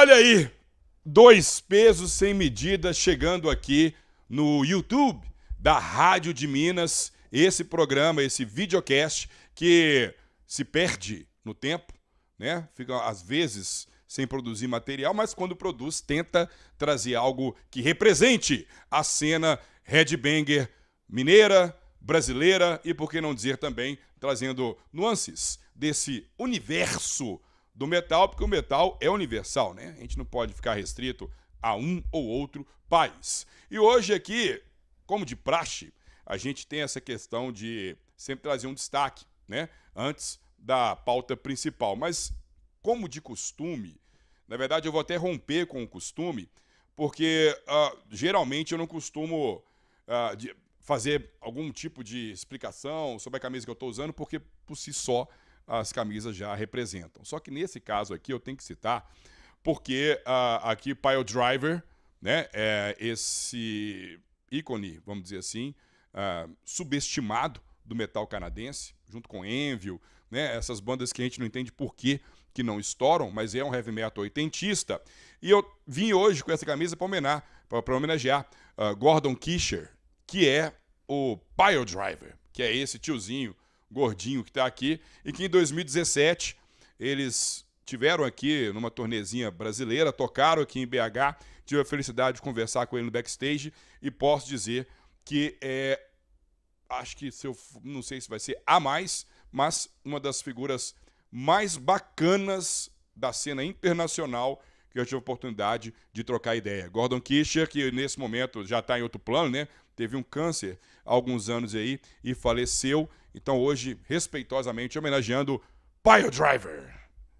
Olha aí, dois pesos sem medida chegando aqui no YouTube da Rádio de Minas. Esse programa, esse videocast que se perde no tempo, né? Fica às vezes sem produzir material, mas quando produz tenta trazer algo que represente a cena headbanger mineira, brasileira e, por que não dizer também, trazendo nuances desse universo do metal, porque o metal é universal, né? A gente não pode ficar restrito a um ou outro país. E hoje aqui, como de praxe, a gente tem essa questão de sempre trazer um destaque, né? Antes da pauta principal. Mas, como de costume, na verdade eu vou até romper com o costume, porque geralmente eu não costumo fazer algum tipo de explicação sobre a camisa que eu estou usando, porque por si só as camisas já representam. Só que nesse caso aqui eu tenho que citar, porque aqui Pile Driver, né, é esse ícone, vamos dizer assim, subestimado do metal canadense, junto com Anvil, né, essas bandas que a gente não entende por que não estouram, mas é um heavy metal oitentista. E eu vim hoje com essa camisa para homenagear Gordon Kisher, que é o Pile Driver, que é esse tiozinho gordinho que está aqui, e que em 2017 eles tiveram aqui numa turnezinha brasileira, tocaram aqui em BH, tive a felicidade de conversar com ele no backstage e posso dizer que acho que não sei se vai ser a mais, mas uma das figuras mais bacanas da cena internacional que eu tive a oportunidade de trocar ideia. Gordon Kisher, que nesse momento já está em outro plano, né? Teve um câncer há alguns anos aí e faleceu. Então hoje, respeitosamente, homenageando Pile Driver,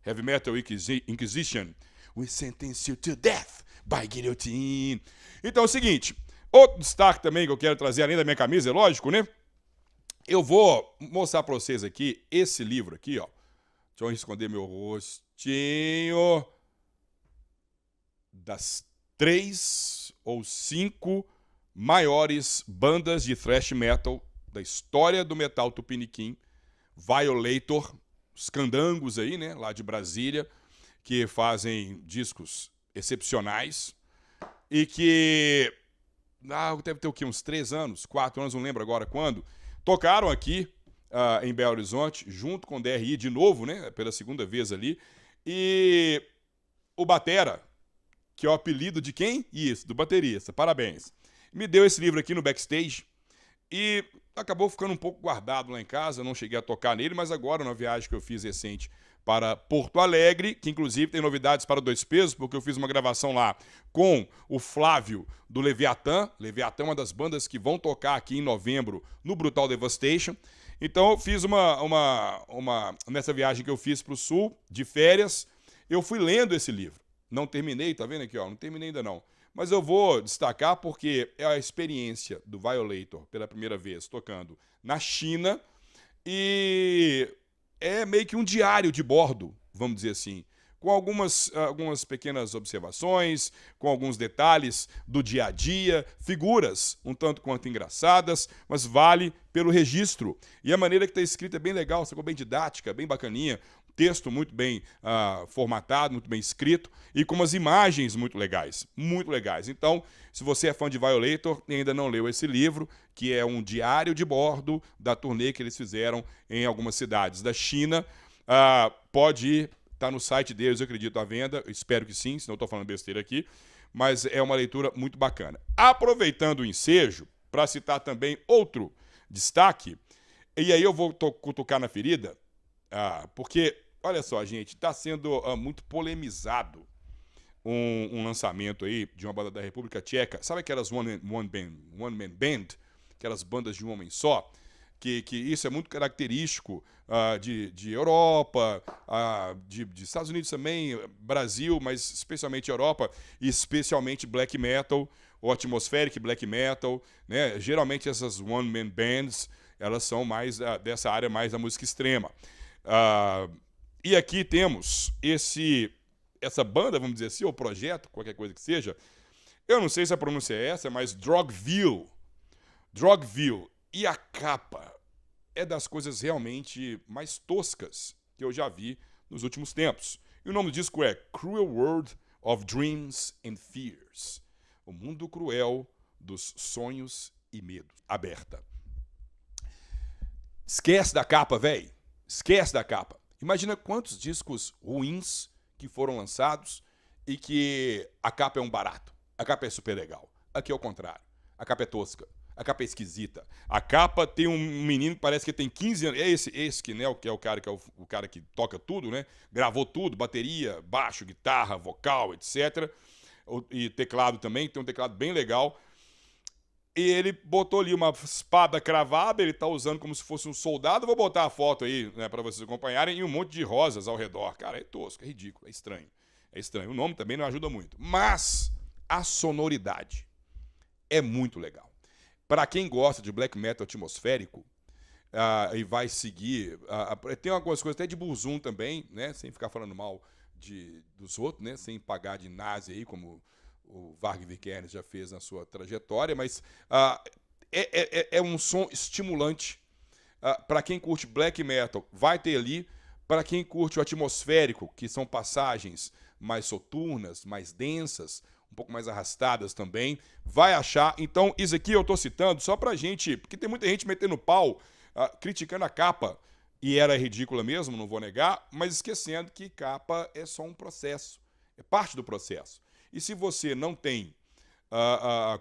Heavy Metal Inquisition, We Sentence You to Death by Guillotine. Então é o seguinte, outro destaque também que eu quero trazer, além da minha camisa, é lógico, né? Eu vou mostrar para vocês aqui esse livro aqui, ó. Deixa eu esconder meu rostinho. Das 3 ou 5 maiores bandas de thrash metal da história do metal tupiniquim, Violator, os candangos aí, né, lá de Brasília, que fazem discos excepcionais e que deve ter o quê? Uns 3 anos, 4 anos, não lembro agora quando, tocaram aqui em Belo Horizonte, junto com o DRI de novo, né, pela segunda vez ali, e o batera, que é o apelido de quem? Isso, do baterista, parabéns. Me deu esse livro aqui no backstage e acabou ficando um pouco guardado lá em casa, não cheguei a tocar nele, mas agora, na viagem que eu fiz recente para Porto Alegre, que inclusive tem novidades para Dois Pesos, porque eu fiz uma gravação lá com o Flávio do Leviatã. Leviatã é uma das bandas que vão tocar aqui em novembro no Brutal Devastation. Então eu fiz nessa viagem que eu fiz para o Sul, de férias, eu fui lendo esse livro. Não terminei, tá vendo aqui, ó? Não terminei ainda não. Mas eu vou destacar porque é a experiência do Violator pela primeira vez tocando na China e é meio que um diário de bordo, vamos dizer assim, com algumas pequenas observações, com alguns detalhes do dia a dia, figuras um tanto quanto engraçadas, mas vale pelo registro. E a maneira que está escrita é bem legal, ficou bem didática, bem bacaninha. Texto muito bem formatado, muito bem escrito e com umas imagens muito legais, muito legais. Então, se você é fã de Violator e ainda não leu esse livro, que é um diário de bordo da turnê que eles fizeram em algumas cidades da China, pode ir, tá no site deles, eu acredito, à venda, eu espero que sim, senão eu estou falando besteira aqui, mas é uma leitura muito bacana. Aproveitando o ensejo, para citar também outro destaque, e aí eu vou cutucar na ferida, porque, olha só, gente, está sendo muito polemizado um lançamento aí de uma banda da República Tcheca. Sabe aquelas one man band, aquelas bandas de um homem só? Que isso é muito característico de Europa, de Estados Unidos também, Brasil, mas especialmente Europa, e especialmente black metal, ou atmospheric black metal, né? Geralmente essas one man bands, elas são mais dessa área mais da música extrema. E aqui temos essa banda, vamos dizer assim, ou projeto, qualquer coisa que seja. Eu não sei se a pronúncia é essa, mas Drogville. E a capa é das coisas realmente mais toscas que eu já vi nos últimos tempos. E o nome do disco é Cruel World of Dreams and Fears. O mundo cruel dos sonhos e medos. Aberta. Esquece da capa, velho. Esquece da capa. Imagina quantos discos ruins que foram lançados e que a capa é um barato. A capa é super legal. Aqui é o contrário. A capa é tosca. A capa é esquisita. A capa tem um menino que parece que tem 15 anos. É esse que, né, que é o cara que toca tudo, né? Gravou tudo, bateria, baixo, guitarra, vocal, etc. E teclado também, tem um teclado bem legal. E ele botou ali uma espada cravada, ele tá usando como se fosse um soldado. Vou botar a foto aí, né, para vocês acompanharem, e um monte de rosas ao redor. Cara, é tosco, é ridículo, é estranho. É estranho. O nome também não ajuda muito. Mas a sonoridade é muito legal. Para quem gosta de black metal atmosférico e vai seguir... tem algumas coisas até de Burzum também, né? Sem ficar falando mal dos outros, né? Sem pagar de nazi aí, como o Varg Vikernes já fez na sua trajetória. Mas é um som estimulante. Para quem curte black metal, vai ter ali. Para quem curte o atmosférico, que são passagens mais soturnas, mais densas, um pouco mais arrastadas também, vai achar. Então, isso aqui eu estou citando só pra gente, porque tem muita gente metendo pau, criticando a capa, e era ridícula mesmo, não vou negar, mas esquecendo que capa é só um processo, é parte do processo. E se você não tem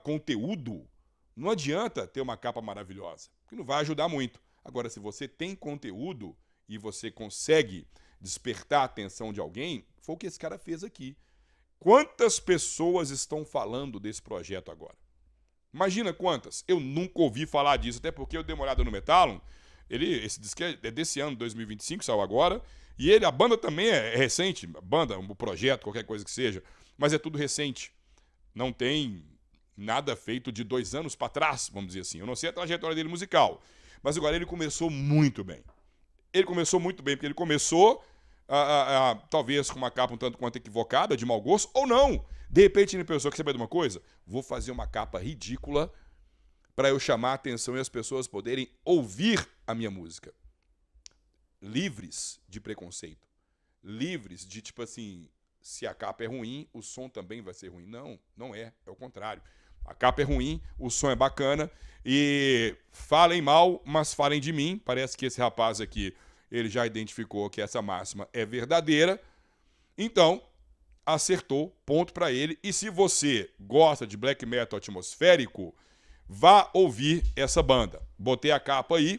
conteúdo, não adianta ter uma capa maravilhosa, porque não vai ajudar muito. Agora, se você tem conteúdo e você consegue despertar a atenção de alguém, foi o que esse cara fez aqui. Quantas pessoas estão falando desse projeto agora? Imagina quantas. Eu nunca ouvi falar disso, até porque eu dei uma olhada no Metallum. Esse disco é desse ano, 2025, saiu agora. E a banda também é recente. A banda, o projeto, qualquer coisa que seja. Mas é tudo recente. Não tem nada feito de 2 anos para trás, vamos dizer assim. Eu não sei a trajetória dele musical. Mas agora ele começou muito bem. Ele começou muito bem, porque ele começou... talvez com uma capa um tanto quanto equivocada, de mau gosto, ou não. De repente ele pensou, quer saber de uma coisa? Vou fazer uma capa ridícula para eu chamar a atenção e as pessoas poderem ouvir a minha música. Livres de preconceito. Livres de, tipo assim, se a capa é ruim, o som também vai ser ruim. Não, não é. É o contrário. A capa é ruim, o som é bacana e falem mal, mas falem de mim. Parece que esse rapaz aqui ele já identificou que essa máxima é verdadeira. Então, acertou, ponto para ele. E se você gosta de black metal atmosférico, vá ouvir essa banda. Botei a capa aí.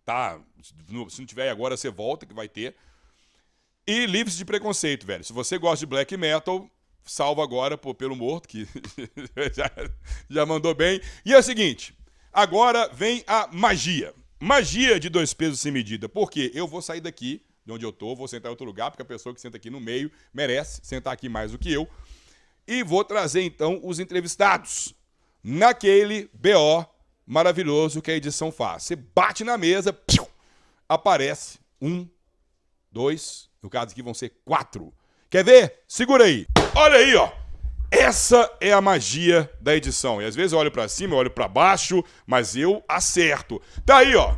Tá? Se não tiver aí agora, você volta, que vai ter. E livre-se de preconceito, velho. Se você gosta de black metal, salva agora pelo morto, que já mandou bem. E é o seguinte, agora vem a magia. Magia de 2 pesos sem medida, porque eu vou sair daqui, de onde eu tô, vou sentar em outro lugar, porque a pessoa que senta aqui no meio merece sentar aqui mais do que eu, e vou trazer então os entrevistados, naquele BO maravilhoso que a edição faz. Você bate na mesa, piu, aparece 1, 2, no caso aqui vão ser 4. Quer ver? Segura aí. Olha aí, ó. Essa é a magia da edição. E às vezes eu olho pra cima, eu olho pra baixo, mas eu acerto. Tá aí, ó.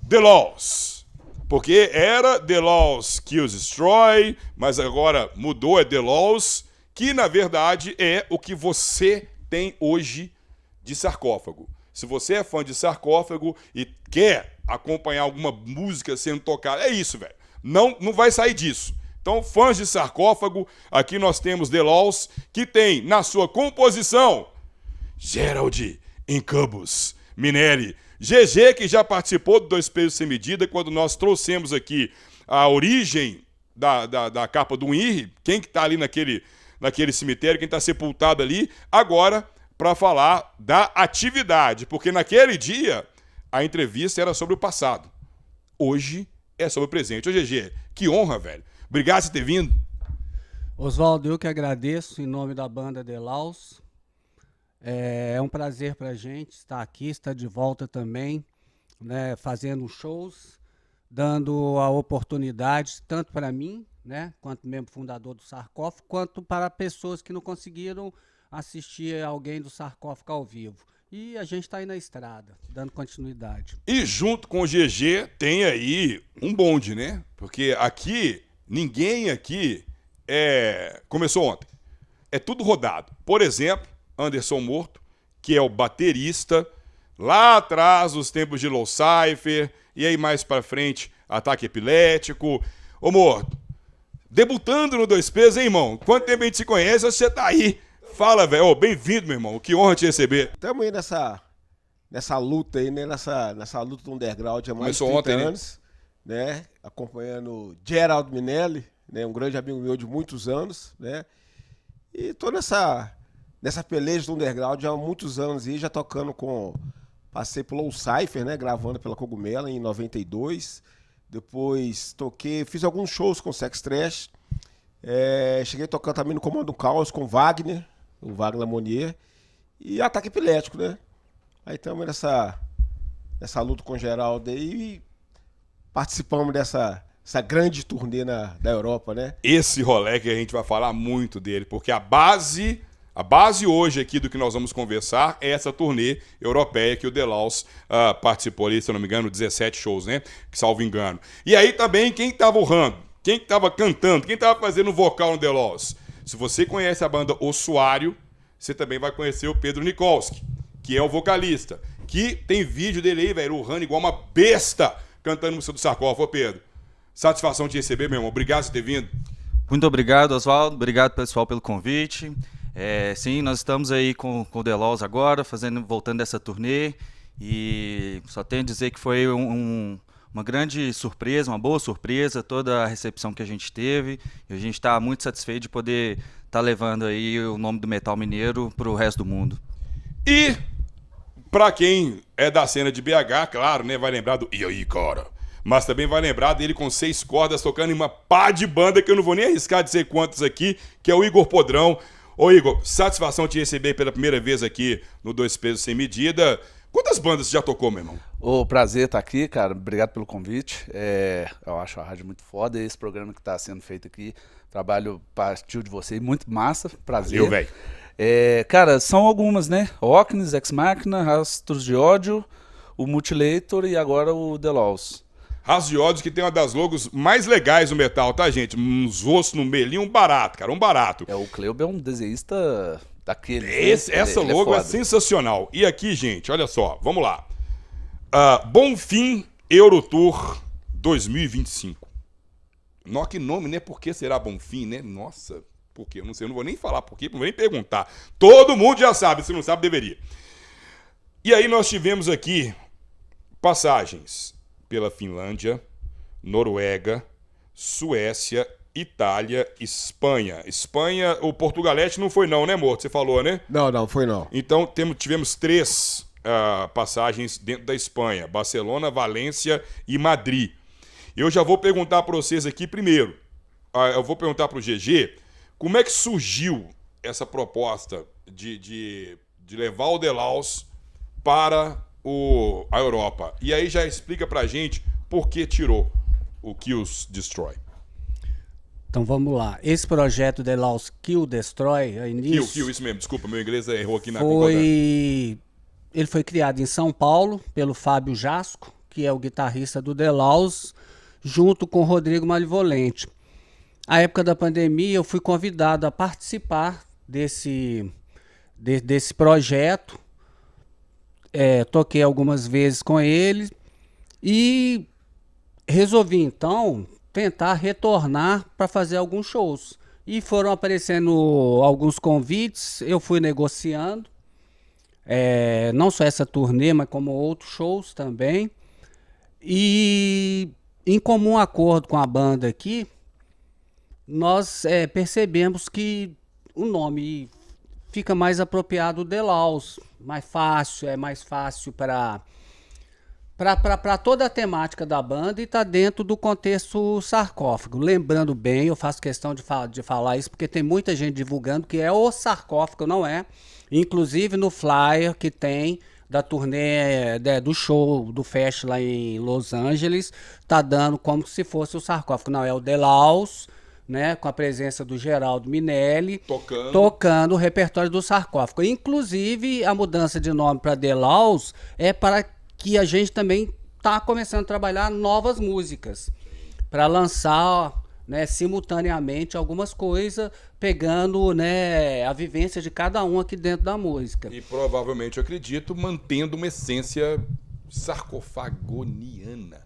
The Laws. Porque era The Laws Kills Destroy, mas agora mudou, é The Laws, que na verdade é o que você tem hoje de Sarcófago. Se você é fã de Sarcófago e quer acompanhar alguma música sendo tocada, é isso, velho. Não vai sair disso. Então, fãs de Sarcófago, aqui nós temos The Laws, que tem na sua composição Gerald Incubus Minelli. GG, que já participou do 2 pesos sem medida, quando nós trouxemos aqui a origem da capa do INRI, quem que está ali naquele cemitério, quem está sepultado ali, agora para falar da atividade, porque naquele dia a entrevista era sobre o passado. Hoje é sobre o presente. Ô GG, que honra, velho. Obrigado por ter vindo. Oswaldo, eu que agradeço em nome da banda The Laws. É um prazer para a gente estar aqui, estar de volta também, né, fazendo shows, dando a oportunidade, tanto para mim, né, quanto membro fundador do Sarcófago, quanto para pessoas que não conseguiram assistir alguém do Sarcófago ao vivo. E a gente está aí na estrada, dando continuidade. E junto com o GG tem aí um bonde, né? Porque aqui... Ninguém aqui começou ontem. É tudo rodado. Por exemplo, Anderson Morto, que é o baterista, lá atrás, os tempos de Low Cypher, e aí mais pra frente, Ataque Epilético. Ô, Morto, debutando no Dois Pesos, hein, irmão? Quanto tempo a gente se conhece? Você tá aí. Fala, velho. Ô, bem-vindo, meu irmão. Que honra te receber. Estamos aí nessa luta aí, né? Nessa luta do underground há mais de Começou 30 ontem, anos, né? Acompanhando Gerald Minelli, né? Um grande amigo meu de muitos anos, né? E tô nessa peleja do underground há muitos anos aí, já tocando com... Passei pelo Low Cypher, né? Gravando pela Cogumelo em 92. Depois fiz alguns shows com Sex Trash. Cheguei tocando também no Comando Caos com Wagner, o Wagner Monnier. E Ataque Epilético, né? Aí estamos nessa luta com o Geraldo aí e participamos dessa grande turnê da Europa, né? Esse rolê que a gente vai falar muito dele, porque a base hoje aqui do que nós vamos conversar é essa turnê europeia que o The Laws participou ali, se eu não me engano, 17 shows, né? Que salvo engano. E aí também quem tava urrando, quem tava cantando, quem tava fazendo vocal no The Laws. Se você conhece a banda Ossuário, você também vai conhecer o Pedro Nikolski, que é o vocalista, que tem vídeo dele aí, velho, urrando igual uma besta, cantando música do Sarcófago. Ô, Pedro, satisfação de receber, meu irmão. Obrigado por ter vindo. Muito obrigado, Oswaldo. Obrigado, pessoal, pelo convite. Sim, nós estamos aí com o The Laws agora, voltando dessa turnê, e só tenho a dizer que foi uma grande surpresa, uma boa surpresa, toda a recepção que a gente teve, e a gente está muito satisfeito de poder estar levando aí o nome do metal mineiro para o resto do mundo. E, pra quem é da cena de BH, claro, né, vai lembrar do E aí, cara? Mas também vai lembrar dele com 6 cordas, tocando em uma pá de banda que eu não vou nem arriscar dizer quantos aqui, que é o Igor Podrão. Ô, Igor, satisfação te receber pela primeira vez aqui no Dois Pesos Sem Medida. Quantas bandas você já tocou, meu irmão? O prazer estar aqui, cara. Obrigado pelo convite. Eu acho a rádio muito foda. Esse programa que está sendo feito aqui, trabalho partiu de você, muito massa. Prazer. Eu, velho. Cara, são algumas, né? Ocnes, Ex Machina, Rastros de Ódio, o Mutilator e agora o The Laws. Rastros de Ódio, que tem uma das logos mais legais do metal, tá, gente? Uns ossos no meio, um barato, cara, um barato. O Cleuber é um desenhista daquele. Essa logo é sensacional. E aqui, gente, olha só, vamos lá. Bonfim Eurotour 2025. Nossa, que nome, né? Por que será Bonfim, né? Nossa, por quê? Eu não sei, eu não vou nem falar por quê, não vou nem perguntar. Todo mundo já sabe, se não sabe, deveria. E aí nós tivemos aqui passagens pela Finlândia, Noruega, Suécia, Itália, Espanha. Espanha, o Portugalete não foi não, né, Morto? Você falou, né? Não, foi não. Então tivemos 3 passagens dentro da Espanha. Barcelona, Valência e Madrid. Eu já vou perguntar para vocês aqui primeiro. Eu vou perguntar para o GG como é que surgiu essa proposta de levar o The Laws para a Europa. E aí já explica pra gente por que tirou o Kills Destroy. Então vamos lá. Esse projeto The Laws Kill Destroy, Kill, isso mesmo. Desculpa, meu inglês errou aqui na concordância. Ele foi criado em São Paulo pelo Fábio Jasco, que é o guitarrista do The Laws, junto com o Rodrigo Malivolente. À época da pandemia, eu fui convidado a participar desse projeto. Toquei algumas vezes com ele e resolvi então tentar retornar para fazer alguns shows. E foram aparecendo alguns convites, eu fui negociando, não só essa turnê, mas como outros shows também. E em comum acordo com a banda aqui, nós percebemos que o nome fica mais apropriado The Laws, é mais fácil para toda a temática da banda e tá dentro do contexto Sarcófago. Lembrando bem, eu faço questão de falar isso porque tem muita gente divulgando que é o Sarcófago, não é? Inclusive no flyer que tem da turnê do show do Fest lá em Los Angeles, tá dando como se fosse o Sarcófago. Não, é o The Laws, né, com a presença do Geraldo Minelli, tocando o repertório do Sarcófago. Inclusive, a mudança de nome para The Laws é para que a gente também está começando a trabalhar novas músicas, para lançar, né, simultaneamente algumas coisas, pegando, né, a vivência de cada um aqui dentro da música. E provavelmente, eu acredito, mantendo uma essência sarcofagoniana.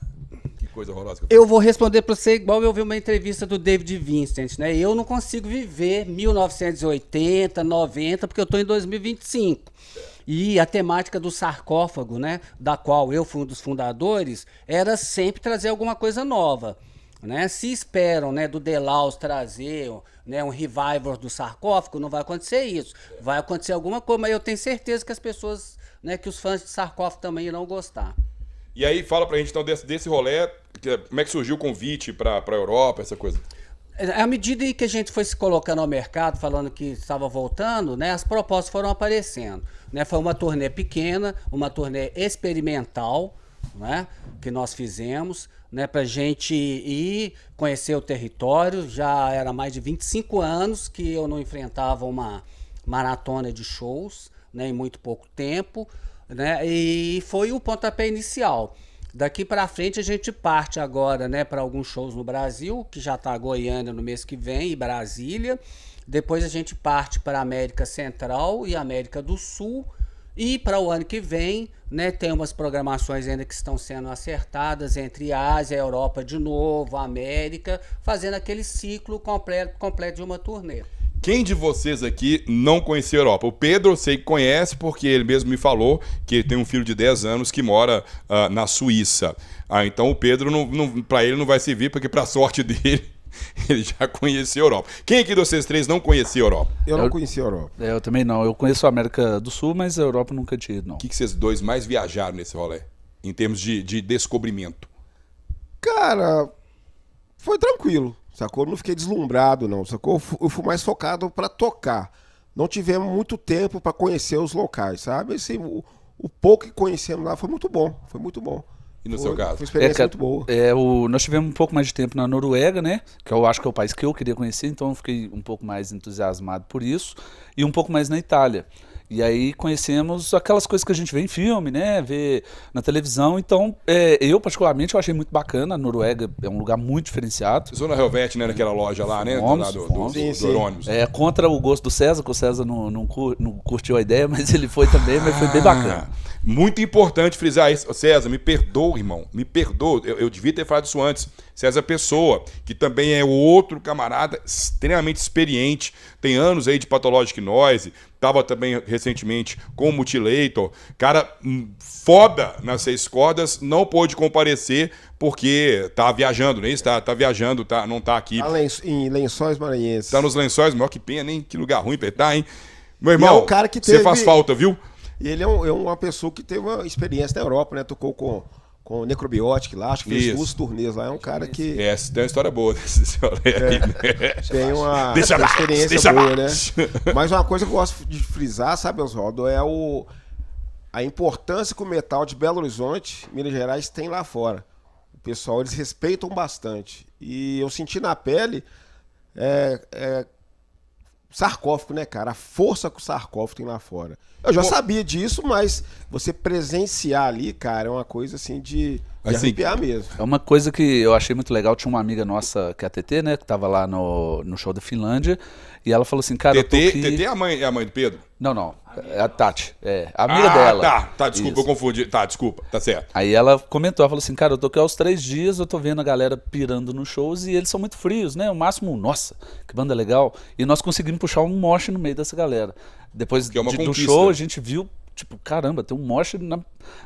Que coisa horrorosa. Que Eu vou responder para você igual eu vi uma entrevista do David Vincent, né? Eu não consigo viver 1980, 90, porque eu estou em 2025. E a temática do sarcófago, né, da qual eu fui um dos fundadores, era sempre trazer alguma coisa nova. Né? Se esperam, né, do Delaus trazer, né, um revival do sarcófago, não vai acontecer isso. Vai acontecer alguma coisa, mas eu tenho certeza que as pessoas, né, que os fãs de sarcófago também irão gostar. E aí, fala pra gente então desse rolê, como é que surgiu o convite pra Europa, essa coisa? À medida em que a gente foi se colocando ao mercado, falando que estava voltando, né, as propostas foram aparecendo. Né? Foi uma turnê pequena, uma turnê experimental, né, que nós fizemos, né, para a gente ir conhecer o território. Já era mais de 25 anos que eu não enfrentava uma maratona de shows, né, em muito pouco tempo. Né, e foi o pontapé inicial. Daqui para frente a gente parte agora, né, para alguns shows no Brasil, que já está Goiânia no mês que vem e Brasília. Depois a gente parte para a América Central e América do Sul. E para o ano que vem, né, tem umas programações ainda que estão sendo acertadas entre Ásia, Europa de novo, América, fazendo aquele ciclo completo de uma turnê. Quem de vocês aqui não conhecia a Europa? O Pedro eu sei que conhece, porque ele mesmo me falou que ele tem um filho de 10 anos que mora na Suíça. Então o Pedro, para ele não vai servir, porque para sorte dele, ele já conhecia a Europa. Quem aqui de vocês três não conhecia a Europa? Eu não conhecia a Europa. Eu também não. Eu conheço a América do Sul, mas a Europa nunca tinha ido, não. O que vocês dois mais viajaram nesse rolê? Em termos de descobrimento? Cara, foi tranquilo, sacou? Não fiquei deslumbrado, não, sacou? Eu fui mais focado para tocar. Não tivemos muito tempo para conhecer os locais, sabe? Assim, o pouco que conhecemos lá foi muito bom, foi muito bom. E no seu caso? Foi uma experiência muito boa. Nós tivemos um pouco mais de tempo na Noruega, né? Que eu acho que é o país que eu queria conhecer, então eu fiquei um pouco mais entusiasmado por isso. E um pouco mais na Itália. E aí conhecemos aquelas coisas que a gente vê em filme, né? Vê na televisão. Então, eu particularmente eu achei muito bacana. A Noruega é um lugar muito diferenciado. Zona Helvet, né? Naquela loja lá, né? Fomos. Do ônibus. Contra o gosto do César, que o César não curtiu a ideia, mas ele foi também, mas foi bem bacana. Muito importante frisar isso. César, me perdoa, irmão. Me perdoa. Eu devia ter falado isso antes. César Pessoa, que também é outro camarada extremamente experiente. Tem anos aí de Pathologic Noise. Estava também recentemente com o Mutilator. Cara, foda nas 6 cordas. Não pôde comparecer porque tá viajando, né? Tá viajando, não tá aqui. Tá em Lençóis Maranhenses. Tá nos Lençóis, maior que pena, hein? Que lugar ruim pra ele tá, hein? Meu irmão, é um cara que você faz falta, viu? E ele é uma pessoa que teve uma experiência na Europa, né? Tocou com o Necrobiotic lá, acho que fez 2 turnês lá. É um cara que... Tem uma história boa desse senhor aí, né? Tem uma experiência boa, né? Mas uma coisa que eu gosto de frisar, sabe, Oswaldo, é a importância que o metal de Belo Horizonte, Minas Gerais, tem lá fora. O pessoal, eles respeitam bastante. E eu senti na pele sarcófago, né, cara? A força que o sarcófago tem lá fora. Eu já sabia disso, mas você presenciar ali, cara, é uma coisa assim de arrepiar mesmo. É uma coisa que eu achei muito legal. Tinha uma amiga nossa, que é a TT, né, que tava lá no show da Finlândia, e ela falou assim, cara, TT é a mãe do Pedro? Não. É a Tati. É a amiga dela. Tá, desculpa, eu confundi. Tá, desculpa, tá certo. Aí ela comentou, ela falou assim, cara, eu tô aqui aos 3 dias, eu tô vendo a galera pirando nos shows e eles são muito frios, né? O máximo, nossa, que banda legal. E nós conseguimos puxar um mosh no meio dessa galera. Depois do show, a gente viu, tipo, caramba, tem um mosh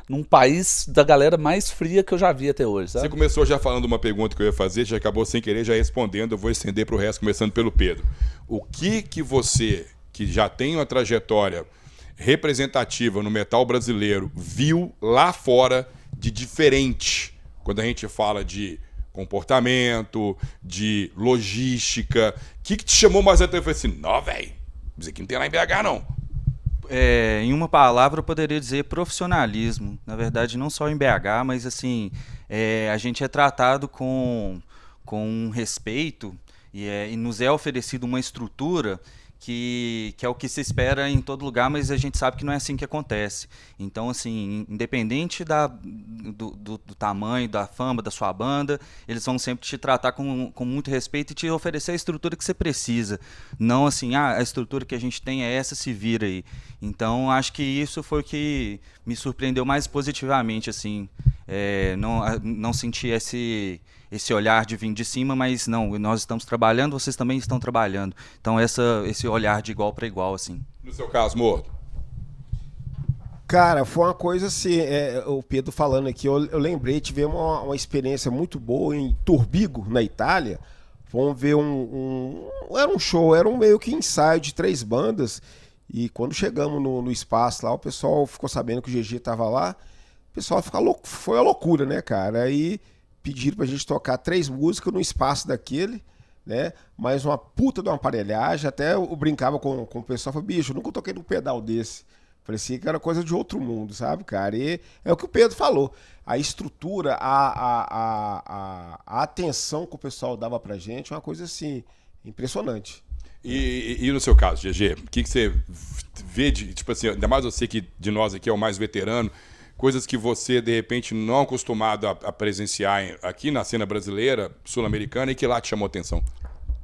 num país da galera mais fria que eu já vi até hoje, sabe? Você começou já falando uma pergunta que eu ia fazer, já acabou sem querer, já respondendo, eu vou estender pro resto, começando pelo Pedro. O que você, que já tem uma trajetória representativa no metal brasileiro, viu lá fora de diferente, quando a gente fala de comportamento, de logística? O que te chamou mais atenção? Eu falei assim, não, velho, isso aqui não tem lá em BH, não. Em uma palavra, eu poderia dizer profissionalismo. Na verdade, não só em BH, mas assim, a gente é tratado com um respeito e nos é oferecido uma estrutura que é o que se espera em todo lugar, mas a gente sabe que não é assim que acontece. Então, assim, independente do tamanho, da fama da sua banda, eles vão sempre te tratar com muito respeito e te oferecer a estrutura que você precisa. Não assim, a estrutura que a gente tem é essa, se vira aí. Então, acho que isso foi o que me surpreendeu mais positivamente, assim. Não senti esse olhar de vir de cima, mas não, nós estamos trabalhando, vocês também estão trabalhando. Então, esse olhar de igual para igual, assim. No seu caso, Morto? Cara, foi uma coisa assim, o Pedro falando aqui, eu lembrei, tivemos uma experiência muito boa em Turbigo, na Itália. Vamos ver era um show, era um meio que ensaio de 3 bandas. E quando chegamos no espaço lá, o pessoal ficou sabendo que o GG tava lá. O pessoal foi uma loucura, né, cara? Aí pediram pra gente tocar 3 músicas no espaço daquele, né? Mas uma puta de uma aparelhagem. Até eu brincava com o pessoal, falei, bicho, eu nunca toquei num pedal desse. Parecia que era coisa de outro mundo, sabe, cara? E é o que o Pedro falou. A estrutura, a atenção que o pessoal dava pra gente é uma coisa assim, impressionante. E no seu caso, GG, o que você vê de, tipo assim, ainda mais você que de nós aqui é o mais veterano, coisas que você, de repente, não é acostumado a presenciar aqui na cena brasileira, sul-americana, e que lá te chamou atenção?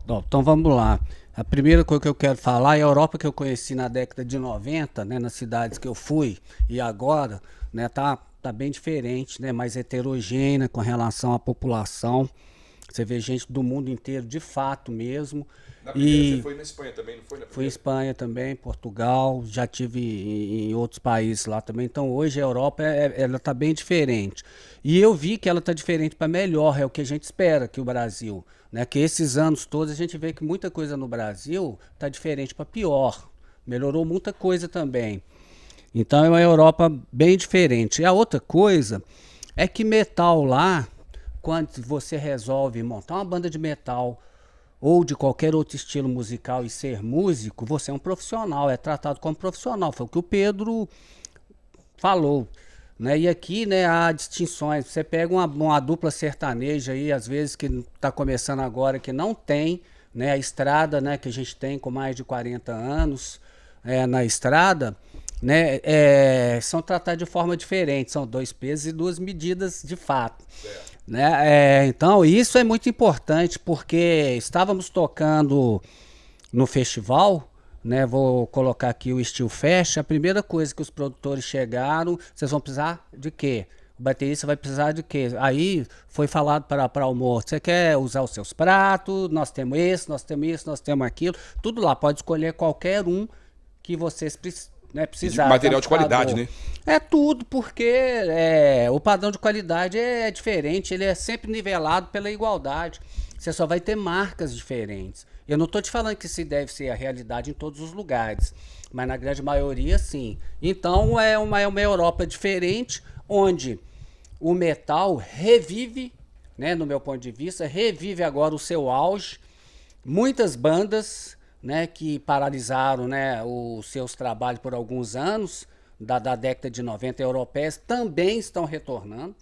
Bom, então vamos lá. A primeira coisa que eu quero falar é a Europa que eu conheci na década de 90, né, nas cidades que eu fui, e agora, né, tá bem diferente, né, mais heterogênea com relação à população. Você vê gente do mundo inteiro, de fato mesmo. Na primeira, você foi na Espanha também, não foi? Fui em Espanha também, Portugal, já tive em outros países lá também. Então hoje a Europa ela está bem diferente. E eu vi que ela está diferente para melhor, é o que a gente espera que o Brasil, né? Que esses anos todos a gente vê que muita coisa no Brasil está diferente para pior. Melhorou muita coisa também. Então é uma Europa bem diferente. E a outra coisa é que metal lá, quando você resolve montar uma banda de metal ou de qualquer outro estilo musical e ser músico, você é um profissional, é tratado como profissional. Foi o que o Pedro falou. Né? E aqui, né, há distinções. Você pega uma dupla sertaneja aí, às vezes, que está começando agora, que não tem, né, a estrada, né, que a gente tem com mais de 40 anos na estrada, né, são tratados de forma diferente. São 2 pesos e 2 medidas de fato. Né? Então isso é muito importante, porque estávamos tocando no festival, né? Vou colocar aqui o Steel Fest. A primeira coisa que os produtores chegaram, vocês vão precisar de quê? O baterista vai precisar de quê? Aí foi falado para o Morto, você quer usar os seus pratos, nós temos esse, nós temos isso, nós temos aquilo, tudo lá, pode escolher qualquer um que vocês precisam. Né, precisar, material de qualidade, né? É tudo, porque o padrão de qualidade é diferente, ele é sempre nivelado pela igualdade. Você só vai ter marcas diferentes. Eu não estou te falando que isso deve ser a realidade em todos os lugares, mas na grande maioria, sim. Então é uma Europa diferente, onde o metal revive, né, no meu ponto de vista, revive agora o seu auge. Muitas bandas, né, que paralisaram, né, os seus trabalhos por alguns anos, da década de 90 europeias, também estão retornando.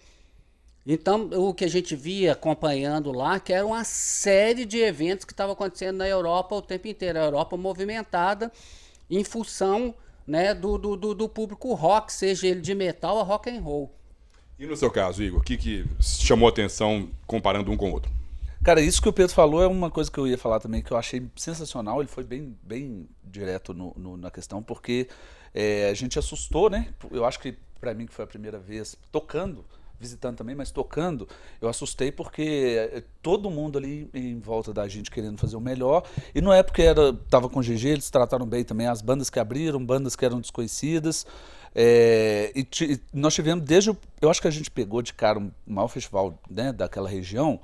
Então, o que a gente via acompanhando lá, que era uma série de eventos que estavam acontecendo na Europa o tempo inteiro. A Europa movimentada em função, né, do público rock, seja ele de metal ou rock and roll. E no seu caso, Igor, o que chamou a atenção comparando um com o outro? Cara, isso que o Pedro falou é uma coisa que eu ia falar também, que eu achei sensacional. Ele foi bem direto na questão, porque a gente assustou, né? Eu acho que pra mim, que foi a primeira vez tocando, visitando também, mas tocando, eu assustei porque todo mundo ali em volta da gente querendo fazer o melhor. E não é porque tava com o GG, eles trataram bem também as bandas que abriram, bandas que eram desconhecidas. E nós tivemos eu acho que a gente pegou de cara o maior festival, né, daquela região.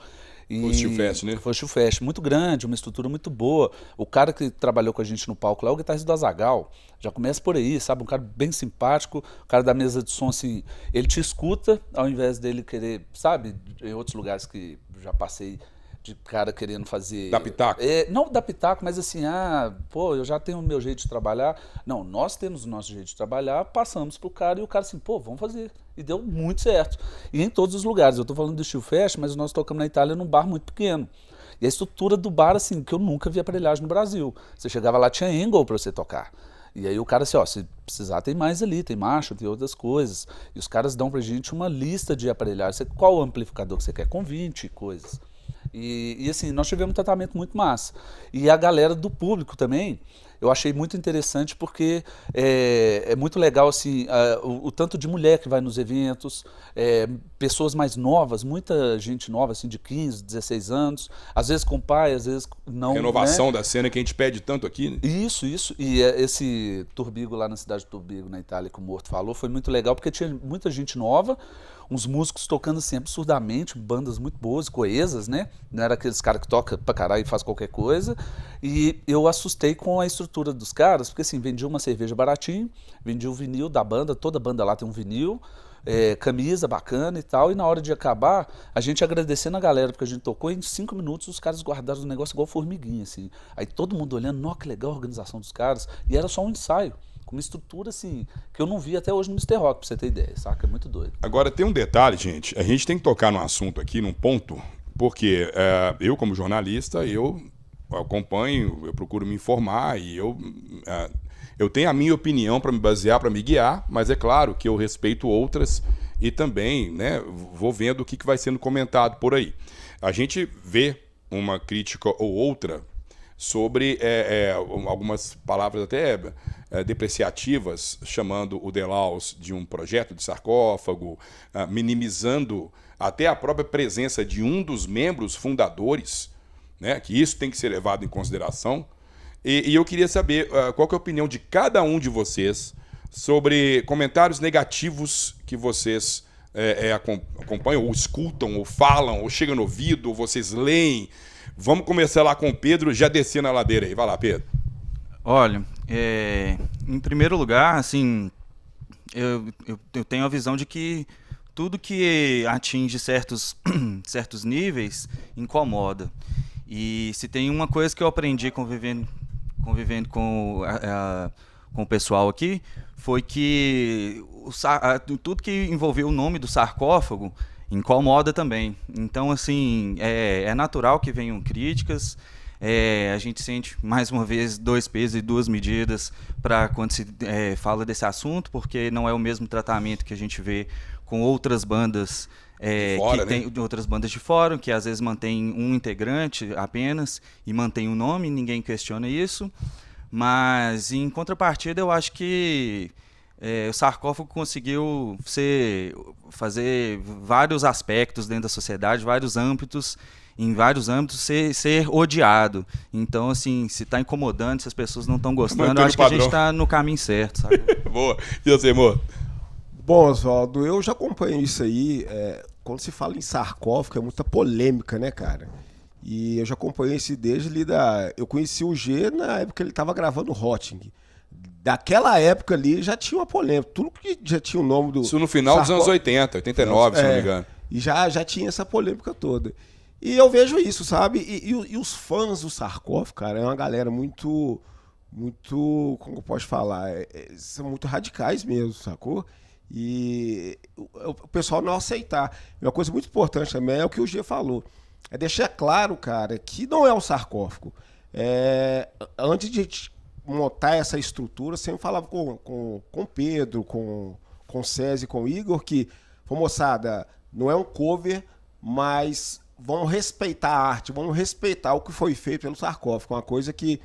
Foi o Steel Fest, né? Foi o Steel Fest, muito grande, uma estrutura muito boa. O cara que trabalhou com a gente no palco lá é o guitarrista do Azaghal. Já começa por aí, sabe? Um cara bem simpático, o cara da mesa de som, assim, ele te escuta, ao invés dele querer, sabe? Em outros lugares que já passei, de cara querendo fazer... Dar pitaco? Não dar pitaco, mas assim, pô, eu já tenho o meu jeito de trabalhar. Não, nós temos o nosso jeito de trabalhar, passamos pro cara e o cara assim, pô, vamos fazer. E deu muito certo. E em todos os lugares. Eu tô falando do Steel Fest, mas nós tocamos na Itália num bar muito pequeno. E a estrutura do bar, assim, que eu nunca vi aparelhagem no Brasil. Você chegava lá, tinha angle para você tocar. E aí o cara assim, ó, se precisar tem mais ali, tem Marshall, tem outras coisas. E os caras dão pra gente uma lista de aparelhagem. Qual o amplificador que você quer? Com 20 coisas. E assim, nós tivemos um tratamento muito massa. E a galera do público também, eu achei muito interessante porque é muito legal assim, o tanto de mulher que vai nos eventos, pessoas mais novas, muita gente nova, assim, de 15, 16 anos, às vezes com pai, às vezes não. Renovação, né? da cena que a gente pede tanto aqui, né? Isso. E esse Turbigo lá na cidade de Turbigo, na Itália, que o Morto falou, foi muito legal porque tinha muita gente nova, uns músicos tocando assim absurdamente, bandas muito boas, coesas, né? Não era aqueles caras que tocam pra caralho e faz qualquer coisa. E eu assustei com a estrutura dos caras, porque assim, vendia uma cerveja baratinho, vendia o vinil da banda, toda banda lá tem um vinil, camisa bacana e tal, e na hora de acabar, a gente agradecendo a galera, porque a gente tocou, em 5 minutos os caras guardaram o negócio igual formiguinha, assim. Aí todo mundo olhando, nossa, que legal a organização dos caras, e era só um ensaio, com uma estrutura assim, que eu não vi até hoje no Mr. Rock, pra você ter ideia, saca? É muito doido. Agora tem um detalhe, gente, a gente tem que tocar num assunto aqui, num ponto, porque eu como jornalista, eu acompanho, eu procuro me informar e eu tenho a minha opinião para me basear, para me guiar, mas é claro que eu respeito outras e também, né, vou vendo o que vai sendo comentado por aí. A gente vê uma crítica ou outra sobre algumas palavras até depreciativas, chamando o Delaus de um projeto de sarcófago, minimizando até a própria presença de um dos membros fundadores, né, que isso tem que ser levado em consideração. E eu queria saber qual que é a opinião de cada um de vocês sobre comentários negativos que vocês acompanham, ou escutam, ou falam, ou chegam no ouvido, ou vocês leem. Vamos começar lá com o Pedro, já descendo a ladeira aí. Vai lá, Pedro. Olha, em primeiro lugar, assim, eu tenho a visão de que tudo que atinge certos níveis incomoda. E se tem uma coisa que eu aprendi convivendo com o pessoal aqui, foi que tudo que envolveu o nome do sarcófago incomoda também. Então, assim, é natural que venham críticas. A gente sente, mais uma vez, 2 pesos e 2 medidas para quando se fala desse assunto, porque não é o mesmo tratamento que a gente vê com outras bandas fora, que tem outras bandas de fora, que às vezes mantém um integrante apenas e mantém o nome, ninguém questiona isso. Mas, em contrapartida, eu acho que o sarcófago conseguiu fazer vários aspectos dentro da sociedade, em vários âmbitos, ser odiado. Então, assim, se está incomodando, se as pessoas não estão gostando, eu acho que a gente está no caminho certo, sabe? Boa. E você, amor? Bom, Oswaldo, eu já acompanho isso aí. Quando se fala em sarcófago, é muita polêmica, né, cara? E eu já acompanhei isso desde ali Eu conheci o G na época que ele estava gravando Rotting. Daquela época ali já tinha uma polêmica. Tudo que já tinha o nome do... Isso no final dos anos 80, 89, se não me engano. E já tinha essa polêmica toda. E eu vejo isso, sabe? E os fãs do sarcófago, cara, é uma galera muito, como eu posso falar, são muito radicais mesmo, sacou? E o pessoal não aceitar. E uma coisa muito importante também é o que o G falou. É deixar claro, cara, que não é um sarcófago. Antes de montar essa estrutura, sempre falava com o Pedro, com o César e com o Igor, que, moçada, não é um cover, mas vamos respeitar a arte, vamos respeitar o que foi feito pelo sarcófago. Uma coisa que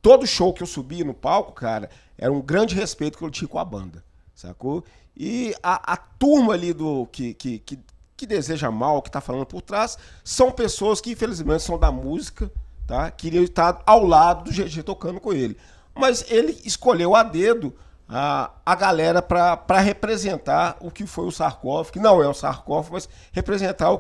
todo show que eu subia no palco, cara, era um grande respeito que eu tinha com a banda, sacou? E a turma ali que deseja mal, que tá falando por trás, são pessoas que infelizmente são da música, tá? Queriam estar ao lado do GG tocando com ele. Mas ele escolheu a dedo a galera para representar o que foi o sarcófago, que não é um sarcófago, mas representar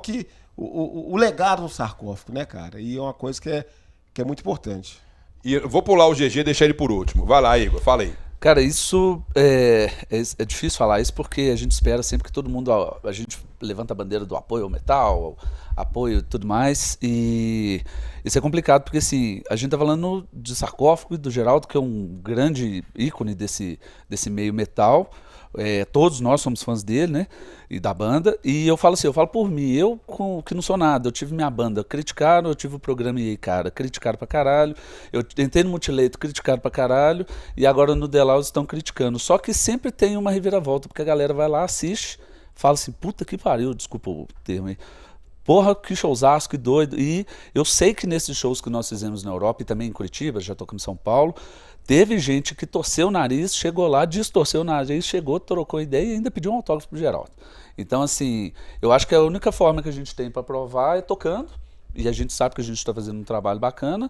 o legado do sarcófago, né, cara? E é uma coisa que é muito importante. E eu vou pular o GG e deixar ele por último. Vai lá, Igor, fala aí. Cara, isso é difícil falar isso porque a gente espera sempre que todo mundo, a gente levanta a bandeira do apoio ao metal, apoio e tudo mais, e Isso é complicado, porque assim, a gente tá falando de Sarcófago e do Geraldo, que é um grande ícone desse meio metal. Todos nós somos fãs dele, né? E da banda. E eu falo assim, eu falo por mim, que não sou nada, eu tive minha banda, criticaram, eu tive o programa e aí, cara, criticaram pra caralho. Eu entrei no Mutilator, criticaram pra caralho. E agora no The Loud estão criticando. Só que sempre tem uma reviravolta, porque a galera vai lá, assiste, fala assim, puta que pariu, desculpa o termo aí. Porra, que showzaço, que doido. E eu sei que nesses shows que nós fizemos na Europa e também em Curitiba, já tocamos em São Paulo, teve gente que torceu o nariz, chegou lá, distorceu o nariz, chegou, trocou ideia e ainda pediu um autógrafo pro Geraldo. Então, assim, eu acho que a única forma que a gente tem para provar é tocando. E a gente sabe que a gente está fazendo um trabalho bacana.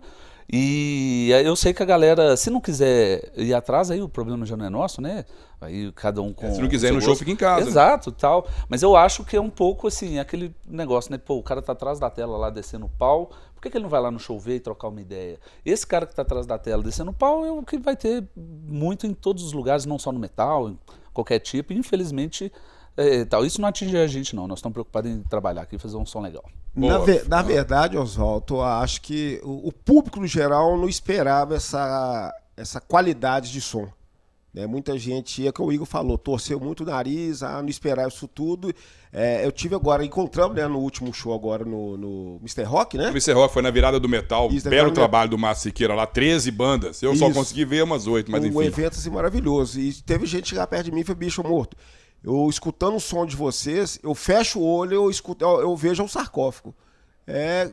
E eu sei que a galera, se não quiser ir atrás, aí o problema já não é nosso, né? Aí cada um com. Se não quiser ir no show, fica em casa. Exato, tal. Mas eu acho que é um pouco assim, aquele negócio, né? Pô, o cara tá atrás da tela lá descendo o pau. Por que ele não vai lá no show ver e trocar uma ideia? Esse cara que tá atrás da tela descendo o pau é o que vai ter muito em todos os lugares, não só no metal, em qualquer tipo. E infelizmente, tal. Isso não atinge a gente, não. Nós estamos preocupados em trabalhar aqui e fazer um som legal. Na verdade, Oswaldo, eu acho que o público no geral não esperava essa qualidade de som. Né? Muita gente, é que o Igor falou, torceu muito o nariz, não esperava isso tudo. Eu tive agora, encontramos, né, no último show agora no Mr. Rock, né? O Mr. Rock foi na virada do metal, Isso, belo trabalho do Márcio Siqueira lá, 13 bandas. Eu só Isso. consegui ver umas 8, mas enfim. Um evento assim maravilhoso. E teve gente chegar perto de mim e falou, bicho morto, eu escutando o som de vocês, eu fecho o olho, eu vejo um sarcófago.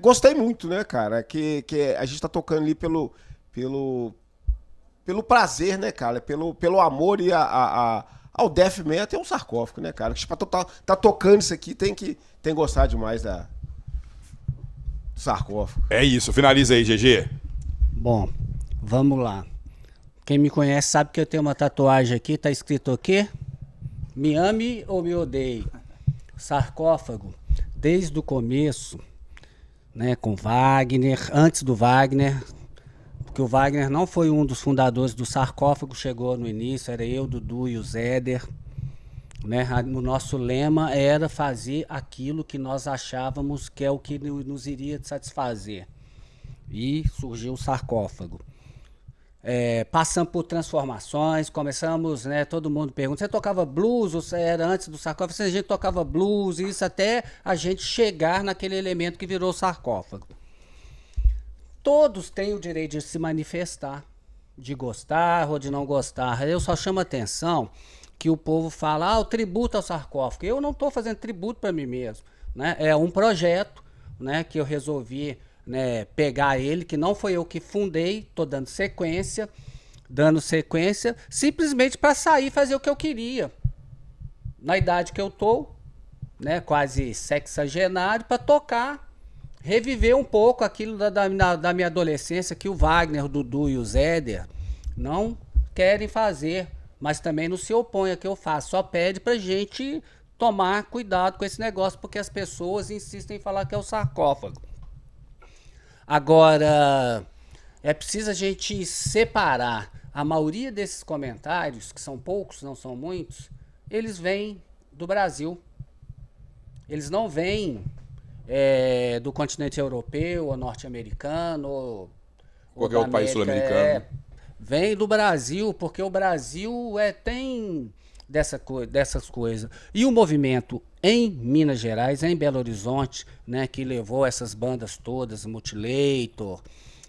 Gostei muito, né, cara? Que a gente tá tocando ali pelo prazer, né, cara? Pelo amor e ao death metal é um sarcófago, né, cara? Pra tá tocando isso aqui, tem que gostar demais do sarcófago. É isso, finaliza aí, GG. Bom, vamos lá. Quem me conhece sabe que eu tenho uma tatuagem aqui, tá escrito o quê? Me ame ou me odeie. Sarcófago, desde o começo, né, com Wagner, antes do Wagner, porque o Wagner não foi um dos fundadores do Sarcófago, chegou no início, era eu, Dudu e o Zéder. Né? O nosso lema era fazer aquilo que nós achávamos que é o que nos iria satisfazer. E surgiu o Sarcófago. Passamos por transformações, começamos, né, todo mundo pergunta, você tocava blues ou você era antes do sarcófago? A gente tocava blues, isso até a gente chegar naquele elemento que virou sarcófago. Todos têm o direito de se manifestar, de gostar ou de não gostar. Eu só chamo a atenção que o povo fala, o tributo ao sarcófago. Eu não estou fazendo tributo para mim mesmo. Né? É um projeto, né, que eu resolvi, né, pegar ele, que não foi eu que fundei, estou dando sequência, simplesmente para sair e fazer o que eu queria. Na idade que eu estou, né, quase sexagenário, para tocar, reviver um pouco aquilo da minha adolescência, que o Wagner, o Dudu e o Zéder não querem fazer, mas também não se opõe a que eu faço, só pede pra gente tomar cuidado com esse negócio, porque as pessoas insistem em falar que é o sarcófago. Agora, é preciso a gente separar. A maioria desses comentários, que são poucos, não são muitos, eles vêm do Brasil. Eles não vêm do continente europeu ou norte-americano. Ou qualquer outro país sul-americano. Vem do Brasil, porque o Brasil tem dessas coisas. E o movimento em Minas Gerais, em Belo Horizonte, né, que levou essas bandas todas, Mutilator,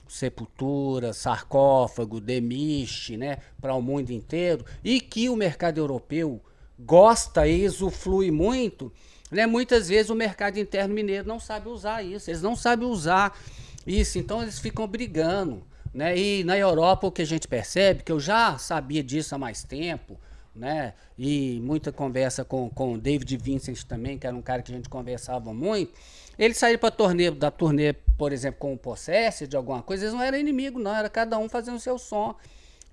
Sepultura, Sarcófago, The Mist, né, para o mundo inteiro, e que o mercado europeu gosta e usufrui muito, né, muitas vezes o mercado interno mineiro não sabe usar isso, eles não sabem usar isso, então eles ficam brigando. Né? E na Europa o que a gente percebe, que eu já sabia disso há mais tempo, né? E muita conversa com o David Vincent também, que era um cara que a gente conversava muito, eles saíram da turnê, por exemplo, com o Possessed, de alguma coisa, eles não eram inimigos não, era cada um fazendo o seu som.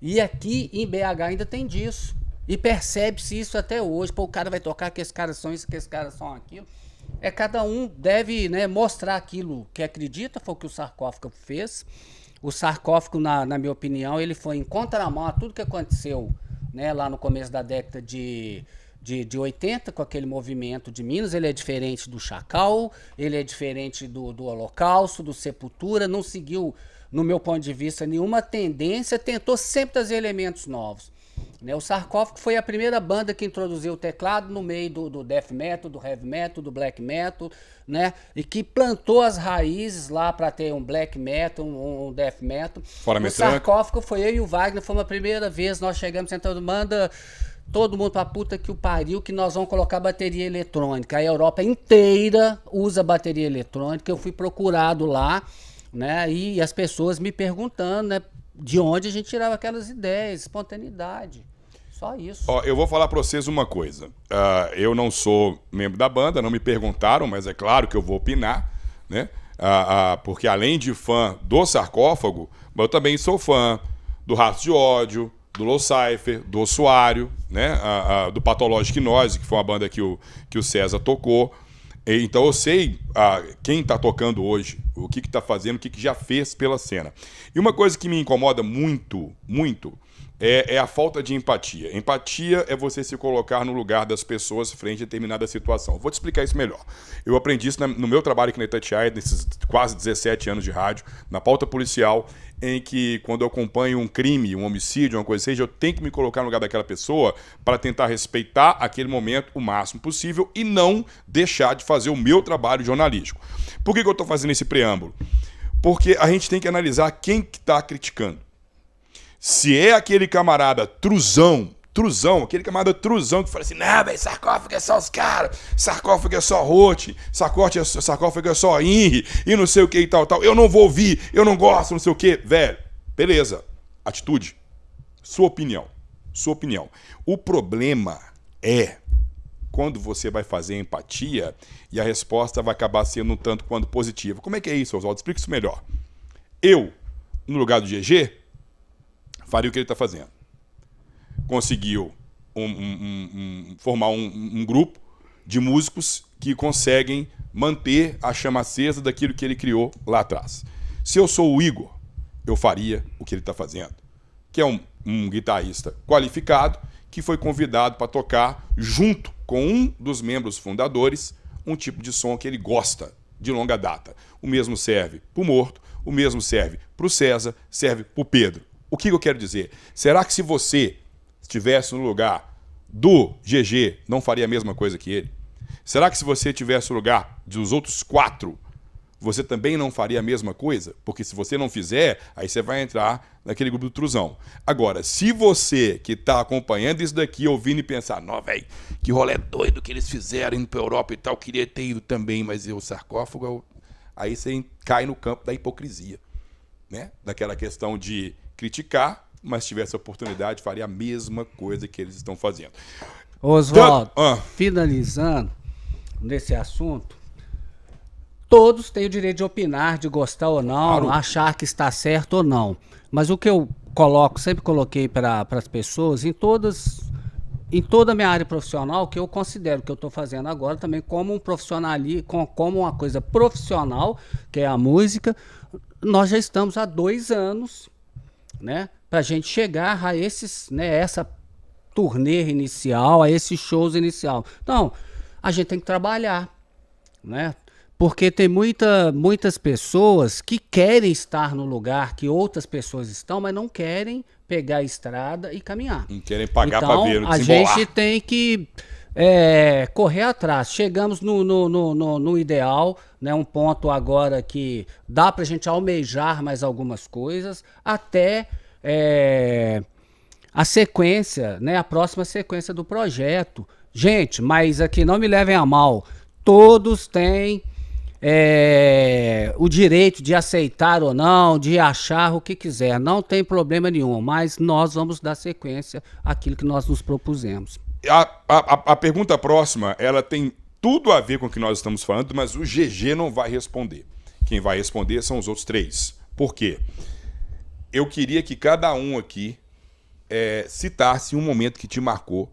E aqui em BH ainda tem disso, e percebe-se isso até hoje, pô, o cara vai tocar que esses caras são isso, que esses caras são aquilo. Cada um deve, né, mostrar aquilo que acredita, foi o que o Sarcófago fez. O Sarcófago, na minha opinião, ele foi em contramão a tudo que aconteceu, né, lá no começo da década de de 80, com aquele movimento de Minas. Ele é diferente do Chacal, ele é diferente do Holocausto, do Sepultura, não seguiu, no meu ponto de vista, nenhuma tendência, tentou sempre trazer elementos novos. Né? O Sarcófago foi a primeira banda que introduziu o teclado no meio do death metal, do heavy metal, do black metal, né? E que plantou as raízes lá para ter um black metal, um death metal. Fora o Metranca. Sarcófago foi eu e o Wagner, foi uma primeira vez, nós chegamos sentando, manda todo mundo pra puta que o pariu, que nós vamos colocar bateria eletrônica. A Europa inteira usa bateria eletrônica, eu fui procurado lá, né? E as pessoas me perguntando, né? De onde a gente tirava aquelas ideias, espontaneidade. Só isso. Ó, eu vou falar pra vocês uma coisa. Eu não sou membro da banda, não me perguntaram, mas é claro que eu vou opinar, né? Porque além de fã do Sarcófago, eu também sou fã do Ratos de Ódio, do Low Cypher, do Ossuário, né? Do Pathologic Noise, que foi uma banda que o César tocou. Então eu sei quem está tocando hoje, o que está fazendo, o que já fez pela cena. E uma coisa que me incomoda muito, muito, é a falta de empatia. Empatia é você se colocar no lugar das pessoas frente a determinada situação. Vou te explicar isso melhor. Eu aprendi isso no meu trabalho aqui na Itatiaia, nesses quase 17 anos de rádio, na pauta policial, em que quando eu acompanho um crime, um homicídio, uma coisa seja, eu tenho que me colocar no lugar daquela pessoa para tentar respeitar aquele momento o máximo possível e não deixar de fazer o meu trabalho jornalístico. Por que eu estou fazendo esse preâmbulo? Porque a gente tem que analisar quem que está criticando. Se é aquele camarada truzão, aquele camarada truzão que fala assim, não, velho, Sarcófago é só os caras, Sarcófago é só Roth, Sarcófago é só Inri, e não sei o que e tal, eu não vou ouvir, eu não gosto, não sei o que, velho, beleza, atitude, sua opinião. O problema é quando você vai fazer empatia e a resposta vai acabar sendo um tanto quanto positiva. Como é que é isso, Oswaldo? Explica isso melhor. Eu, no lugar do GG, faria o que ele está fazendo. Conseguiu formar um grupo de músicos que conseguem manter a chama acesa daquilo que ele criou lá atrás. Se eu sou o Igor, eu faria o que ele está fazendo, que é um guitarrista qualificado que foi convidado para tocar junto com um dos membros fundadores um tipo de som que ele gosta de longa data. O mesmo serve para o Morto, o mesmo serve para o César, serve para o Pedro. O que eu quero dizer? Será que se você estivesse no lugar do GG, não faria a mesma coisa que ele? Será que se você estivesse no lugar dos outros 4, você também não faria a mesma coisa? Porque se você não fizer, aí você vai entrar naquele grupo do truzão. Agora, se você que está acompanhando isso daqui, ouvindo e pensar, não, velho, que rolê doido que eles fizeram indo para Europa e tal, queria ter ido também, mas o Sarcófago, aí você cai no campo da hipocrisia, né? Daquela questão de criticar, mas se tivesse a oportunidade, faria a mesma coisa que eles estão fazendo. Oswaldo, finalizando nesse assunto, todos têm o direito de opinar, de gostar ou não, Claro. achar que está certo ou não. Mas o que eu coloco, sempre coloquei para as pessoas, em toda a minha área profissional, que eu considero que eu estou fazendo agora também como um profissionalismo, como uma coisa profissional, que é a música, nós já estamos há 2 anos, né, para a gente chegar a esses, né, essa turnê inicial, a esses shows inicial. Então, a gente tem que trabalhar, né? Porque tem muitas pessoas que querem estar no lugar que outras pessoas estão, mas não querem pegar a estrada e caminhar. Não querem pagar então, para ver, a desembolar. gente tem que correr atrás. Chegamos no ideal, né, um ponto agora que dá para a gente almejar mais algumas coisas, até a sequência, né, a próxima sequência do projeto. Gente, mas aqui não me levem a mal, todos têm o direito de aceitar ou não, de achar o que quiser, não tem problema nenhum, mas nós vamos dar sequência àquilo que nós nos propusemos. A pergunta próxima, ela tem tudo a ver com o que nós estamos falando, mas o GG não vai responder. Quem vai responder são os outros 3. Por quê? Eu queria que cada um aqui citasse um momento que te marcou,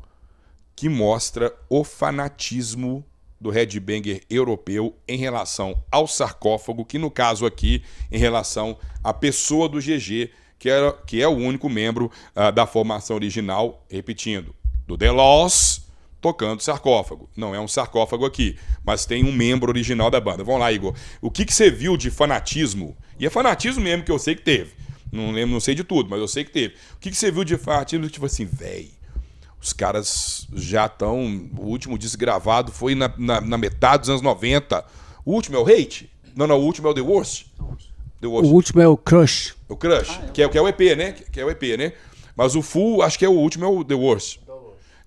que mostra o fanatismo do headbanger europeu em relação ao Sarcófago, que no caso aqui, em relação à pessoa do GG, que é o único membro da formação original, repetindo, do The Laws, tocando sarcófago. Não é um sarcófago aqui, mas tem um membro original da banda. Vamos lá, Igor. O que você viu de fanatismo? E é fanatismo mesmo que eu sei que teve. Não lembro, não sei de tudo, mas eu sei que teve. O que você viu de fanatismo? Tipo assim, véi, os caras já estão... O último disco gravado foi na metade dos anos 90. O último é o Hate? Não, o último é o The Worst. The O Worst. último é o Crush. O Crush, que é o EP, né? Que é o EP, né? Mas o Full, acho que é o último, é o The Worst.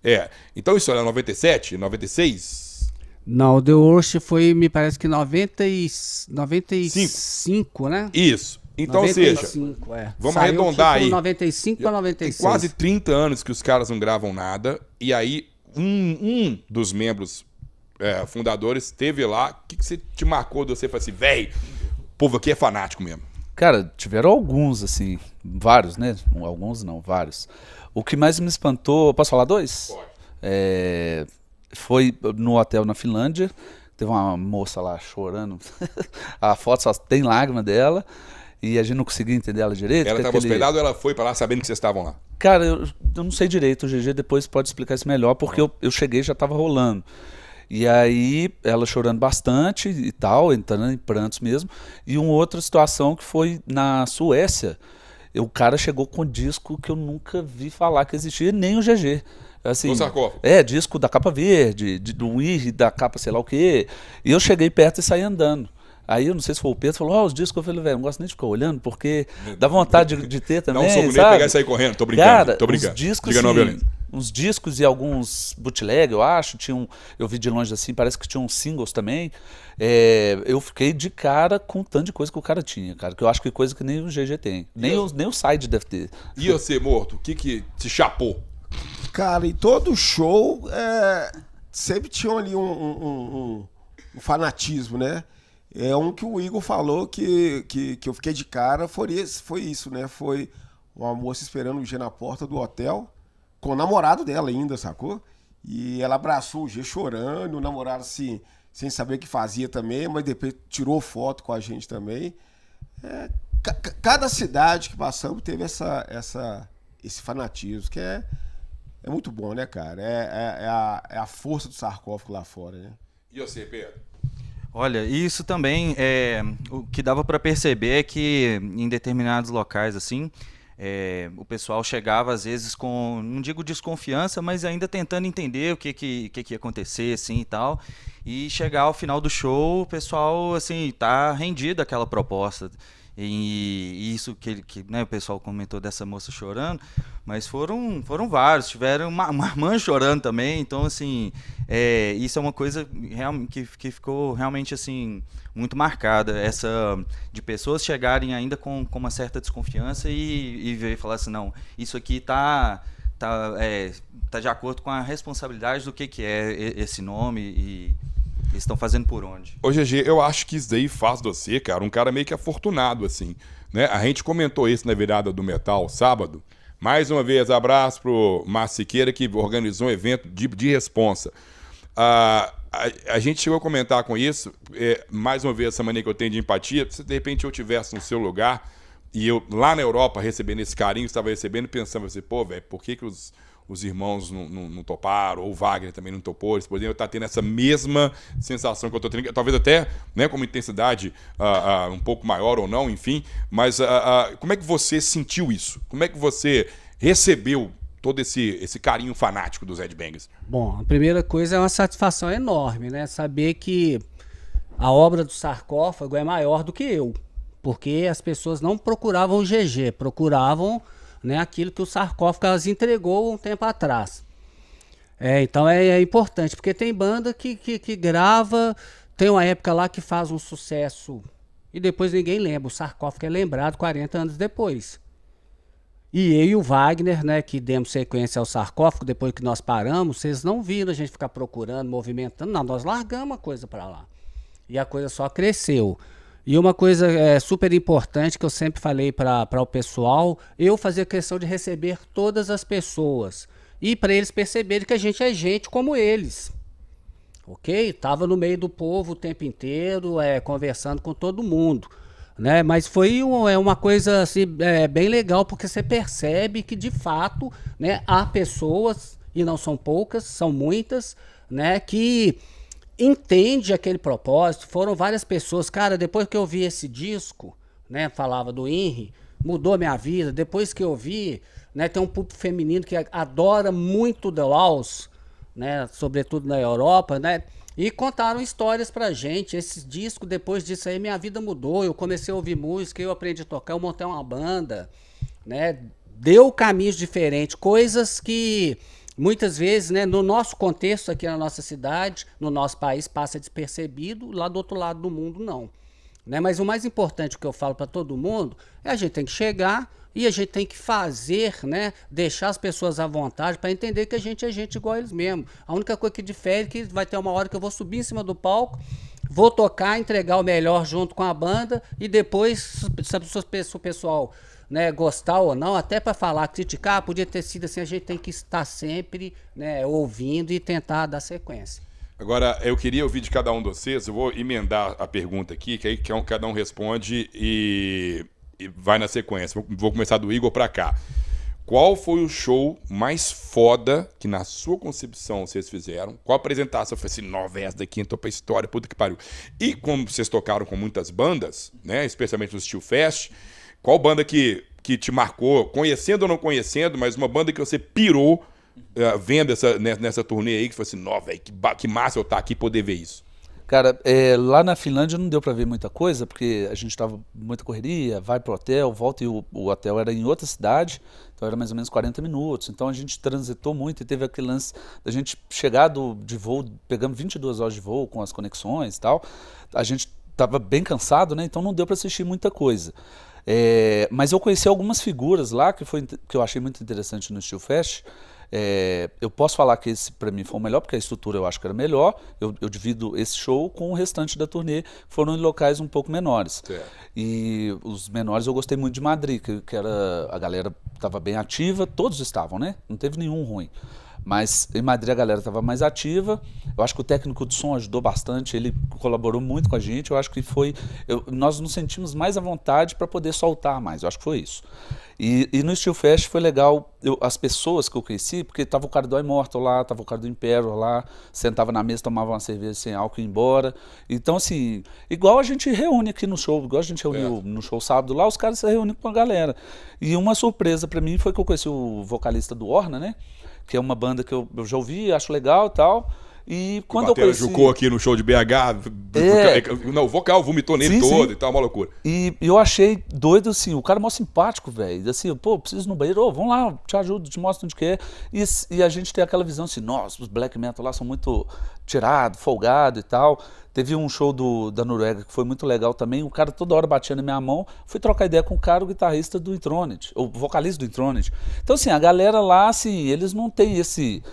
É. Então isso era 97, 96? Não, o The Worst foi, me parece que 95, né? Isso. Então, ou seja, 95, vamos Saiu, arredondar aí. 95 para tem 96. quase 30 anos que os caras não gravam nada. E aí, um dos membros fundadores esteve lá. O que você te marcou de você? Falou assim, véi, o povo aqui é fanático mesmo. Cara, tiveram alguns, assim, vários, né? Alguns não, vários. O que mais me espantou, posso falar dois? Pode. Foi no hotel na Finlândia, teve uma moça lá chorando, a foto só tem lágrima dela, e a gente não conseguia entender ela direito. Ela estava hospedada ou ela foi pra lá sabendo que vocês estavam lá? Cara, eu não sei direito, o GG depois pode explicar isso melhor, porque eu cheguei e já tava rolando. E aí, ela chorando bastante e tal, entrando em prantos mesmo. E uma outra situação que foi na Suécia. O cara chegou com um disco que eu nunca vi falar que existia, nem o GG. Assim, No sarcófago. disco da capa verde, do Wii, da capa sei lá o quê. E eu cheguei perto e saí andando. Aí eu não sei se foi o Pedro, falou, os discos, eu falei, velho, não gosto nem de ficar olhando, porque dá vontade de ter também, Não sou nem sabe? pegar e sair correndo, tô brincando, Cara, tô brincando. os discos, Diga não, assim, violência. uns discos e alguns bootleg, eu acho, eu vi de longe assim, parece que tinha uns singles também. Eu fiquei de cara com o tanto de coisa que o cara tinha, cara, que eu acho que coisa que nem o GG tem, nem o Side deve ter. E você, Morto, o que te chapou? Cara, em todo show sempre tinha ali um fanatismo, né? É um que o Igor falou que eu fiquei de cara, foi isso, né? Foi uma moça esperando o G na porta do hotel, com o namorado dela ainda, sacou? E ela abraçou o G chorando, o namorado assim, sem saber o que fazia também, mas depois tirou foto com a gente também. Cada cidade que passamos teve esse fanatismo, que é muito bom, né, cara? É a força do sarcófago lá fora, né? E você, Pedro? Olha, isso também, o que dava para perceber é que em determinados locais, assim, o pessoal chegava às vezes com, não digo desconfiança, mas ainda tentando entender o que ia acontecer, assim, e tal, e chegar ao final do show, o pessoal, assim, tá rendido àquela proposta. E isso que né, o pessoal comentou dessa moça chorando, mas foram vários, tiveram uma irmã chorando também, então assim, isso é uma coisa que ficou realmente assim, muito marcada, essa de pessoas chegarem ainda com uma certa desconfiança e ver e falar assim, não, isso aqui tá de acordo com a responsabilidade do que é esse nome e eles estão fazendo por onde? Ô, GG, eu acho que isso daí faz de você, cara, um cara meio que afortunado, assim, né? A gente comentou isso na virada do Metal, sábado. Mais uma vez, abraço pro Márcio Siqueira, que organizou um evento de responsa. A gente chegou a comentar com isso, mais uma vez, essa mania que eu tenho de empatia, se de repente eu estivesse no seu lugar e eu, lá na Europa, recebendo esse carinho, estava recebendo, pensando assim, pô, velho, por que os irmãos não toparam, ou o Wagner também não topou, eles poderiam estar tendo essa mesma sensação que eu estou tendo, talvez até, né, com uma intensidade um pouco maior ou não, enfim, mas como é que você sentiu isso? Como é que você recebeu todo esse carinho fanático dos Headbangers? Bom, a primeira coisa é uma satisfação enorme, né? Saber que a obra do sarcófago é maior do que eu, porque as pessoas não procuravam o GG, procuravam, né, aquilo que o sarcófago as entregou um tempo atrás. Então é importante, porque tem banda que grava, tem uma época lá que faz um sucesso e depois ninguém lembra, o sarcófago é lembrado 40 anos depois. E eu e o Wagner, né, que demos sequência ao sarcófago, depois que nós paramos, vocês não viram a gente ficar procurando, movimentando, não, nós largamos a coisa para lá. E a coisa só cresceu. E uma coisa super importante que eu sempre falei para o pessoal, eu fazia questão de receber todas as pessoas. E para eles perceberem que a gente é gente como eles. Ok? Tava no meio do povo o tempo inteiro, conversando com todo mundo. Né? Mas foi uma coisa assim, bem legal, porque você percebe que de fato, né, há pessoas e não são poucas, são muitas, né, que entende aquele propósito. Foram várias pessoas, cara, depois que eu vi esse disco, né, falava do INRI, mudou a minha vida. Depois que eu vi, né, tem um público feminino que adora muito The Laws, né, sobretudo na Europa, né, e contaram histórias pra gente. Esse disco, depois disso aí, minha vida mudou. Eu comecei a ouvir música, eu aprendi a tocar, eu montei uma banda, né, deu caminhos diferentes, coisas que muitas vezes, né, no nosso contexto aqui na nossa cidade, no nosso país, passa despercebido, lá do outro lado do mundo não. Né? Mas o mais importante que eu falo para todo mundo é a gente tem que chegar e a gente tem que fazer, né, deixar as pessoas à vontade para entender que a gente é gente igual a eles mesmos. A única coisa que difere é que vai ter uma hora que eu vou subir em cima do palco, vou tocar, entregar o melhor junto com a banda e depois, se o pessoal, né, gostar ou não, até para falar, criticar, podia ter sido assim, a gente tem que estar sempre, né, ouvindo e tentar dar sequência. Agora, eu queria ouvir de cada um de vocês, eu vou emendar a pergunta aqui, que aí cada um responde e vai na sequência. Vou começar do Igor pra cá. Qual foi o show mais foda que na sua concepção vocês fizeram? Qual apresentação? Eu falei assim, nova, essa daqui entrou pra história, puta que pariu. E como vocês tocaram com muitas bandas, né, especialmente no Steel Fest, qual banda que te marcou, conhecendo ou não conhecendo, mas uma banda que você pirou vendo nessa turnê aí, que foi assim, velho, que massa eu estar aqui e poder ver isso. Cara, lá na Finlândia não deu pra ver muita coisa, porque a gente tava muita correria, vai pro hotel, volta, e o hotel era em outra cidade, então era mais ou menos 40 minutos, então a gente transitou muito e teve aquele lance da gente chegar de voo, pegamos 22 horas de voo com as conexões e tal, a gente tava bem cansado, né, então não deu pra assistir muita coisa. Mas eu conheci algumas figuras lá que eu achei muito interessante no Steel Fest. Eu posso falar que esse para mim foi o melhor, porque a estrutura eu acho que era melhor. Eu divido esse show com o restante da turnê, foram em locais um pouco menores. Certo. E os menores eu gostei muito de Madrid, que era, a galera estava bem ativa, todos estavam, né? Não teve nenhum ruim. Mas em Madrid a galera estava mais ativa. Eu acho que o técnico de som ajudou bastante, ele colaborou muito com a gente. Eu acho que nós nos sentimos mais à vontade para poder soltar mais. Eu acho que foi isso. E no Steel Fest foi legal as pessoas que eu conheci, porque tava o cara do Immortal lá, tava o cara do Imperial lá, sentava na mesa, tomava uma cerveja sem álcool e ia embora. Então, assim, igual a gente reúne aqui no show, igual a gente reuniu no show sábado lá, os caras se reúnem com a galera. E uma surpresa para mim foi que eu conheci o vocalista do Orna, né? Que é uma banda que eu já ouvi, acho legal e tal. E quando eu conheci... Jucou aqui no show de BH, não, o vocal vomitou nele todo e tal, uma loucura. E eu achei doido, assim, o cara é mó simpático, velho. Assim, pô, preciso ir no banheiro, vamos lá, te ajudo, te mostro onde que é. E a gente tem aquela visão assim, nossa, os black metal lá são muito tirados, folgados e tal. Teve um show da Noruega que foi muito legal também, o cara toda hora batia na minha mão, fui trocar ideia com o cara, o guitarrista do Intronet, o vocalista do Intronet. Então, assim, a galera lá, assim, eles não têm esse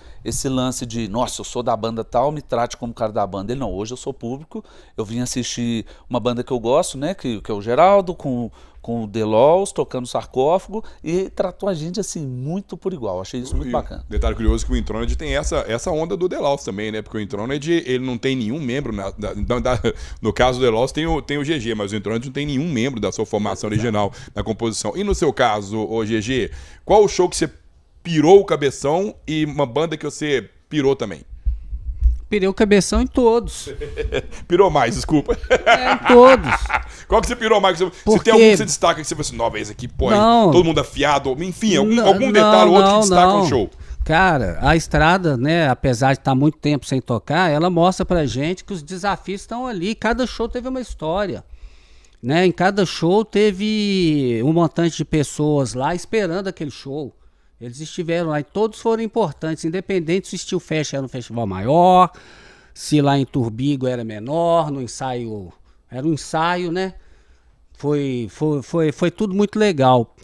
lance de, nossa, eu sou da banda tal, me trate como cara da banda. Ele não, hoje eu sou público, eu vim assistir uma banda que eu gosto, né, que é o Geraldo, com o The Laws, tocando Sarcófago, e tratou a gente, assim, muito por igual. Achei isso muito bacana. Detalhe curioso que o Intronet tem essa onda do The Laws também, né, porque o Intronet, ele não tem nenhum membro, no caso do The Laws tem o GG, mas o Intronet não tem nenhum membro da sua formação original na composição. E no seu caso, o GG, qual o show que você pirou o cabeção e uma banda que você pirou também? Pirei o cabeção em todos. Pirou mais, desculpa. Em todos. Qual que você pirou mais? Se Porque... tem algum que você destaca que você fala assim, nova, esse aqui, pô, não, todo mundo afiado, enfim, algum detalhe ou outro que destaca no show. Cara, a estrada, né, apesar de estar muito tempo sem tocar, ela mostra pra gente que os desafios estão ali. Cada show teve uma história. Né? Em cada show teve um montante de pessoas lá esperando aquele show. Eles estiveram lá e todos foram importantes, independente se o Steel Fest era um festival maior, se lá em Turbigo era menor, no ensaio, era um ensaio, né? Foi tudo muito legal.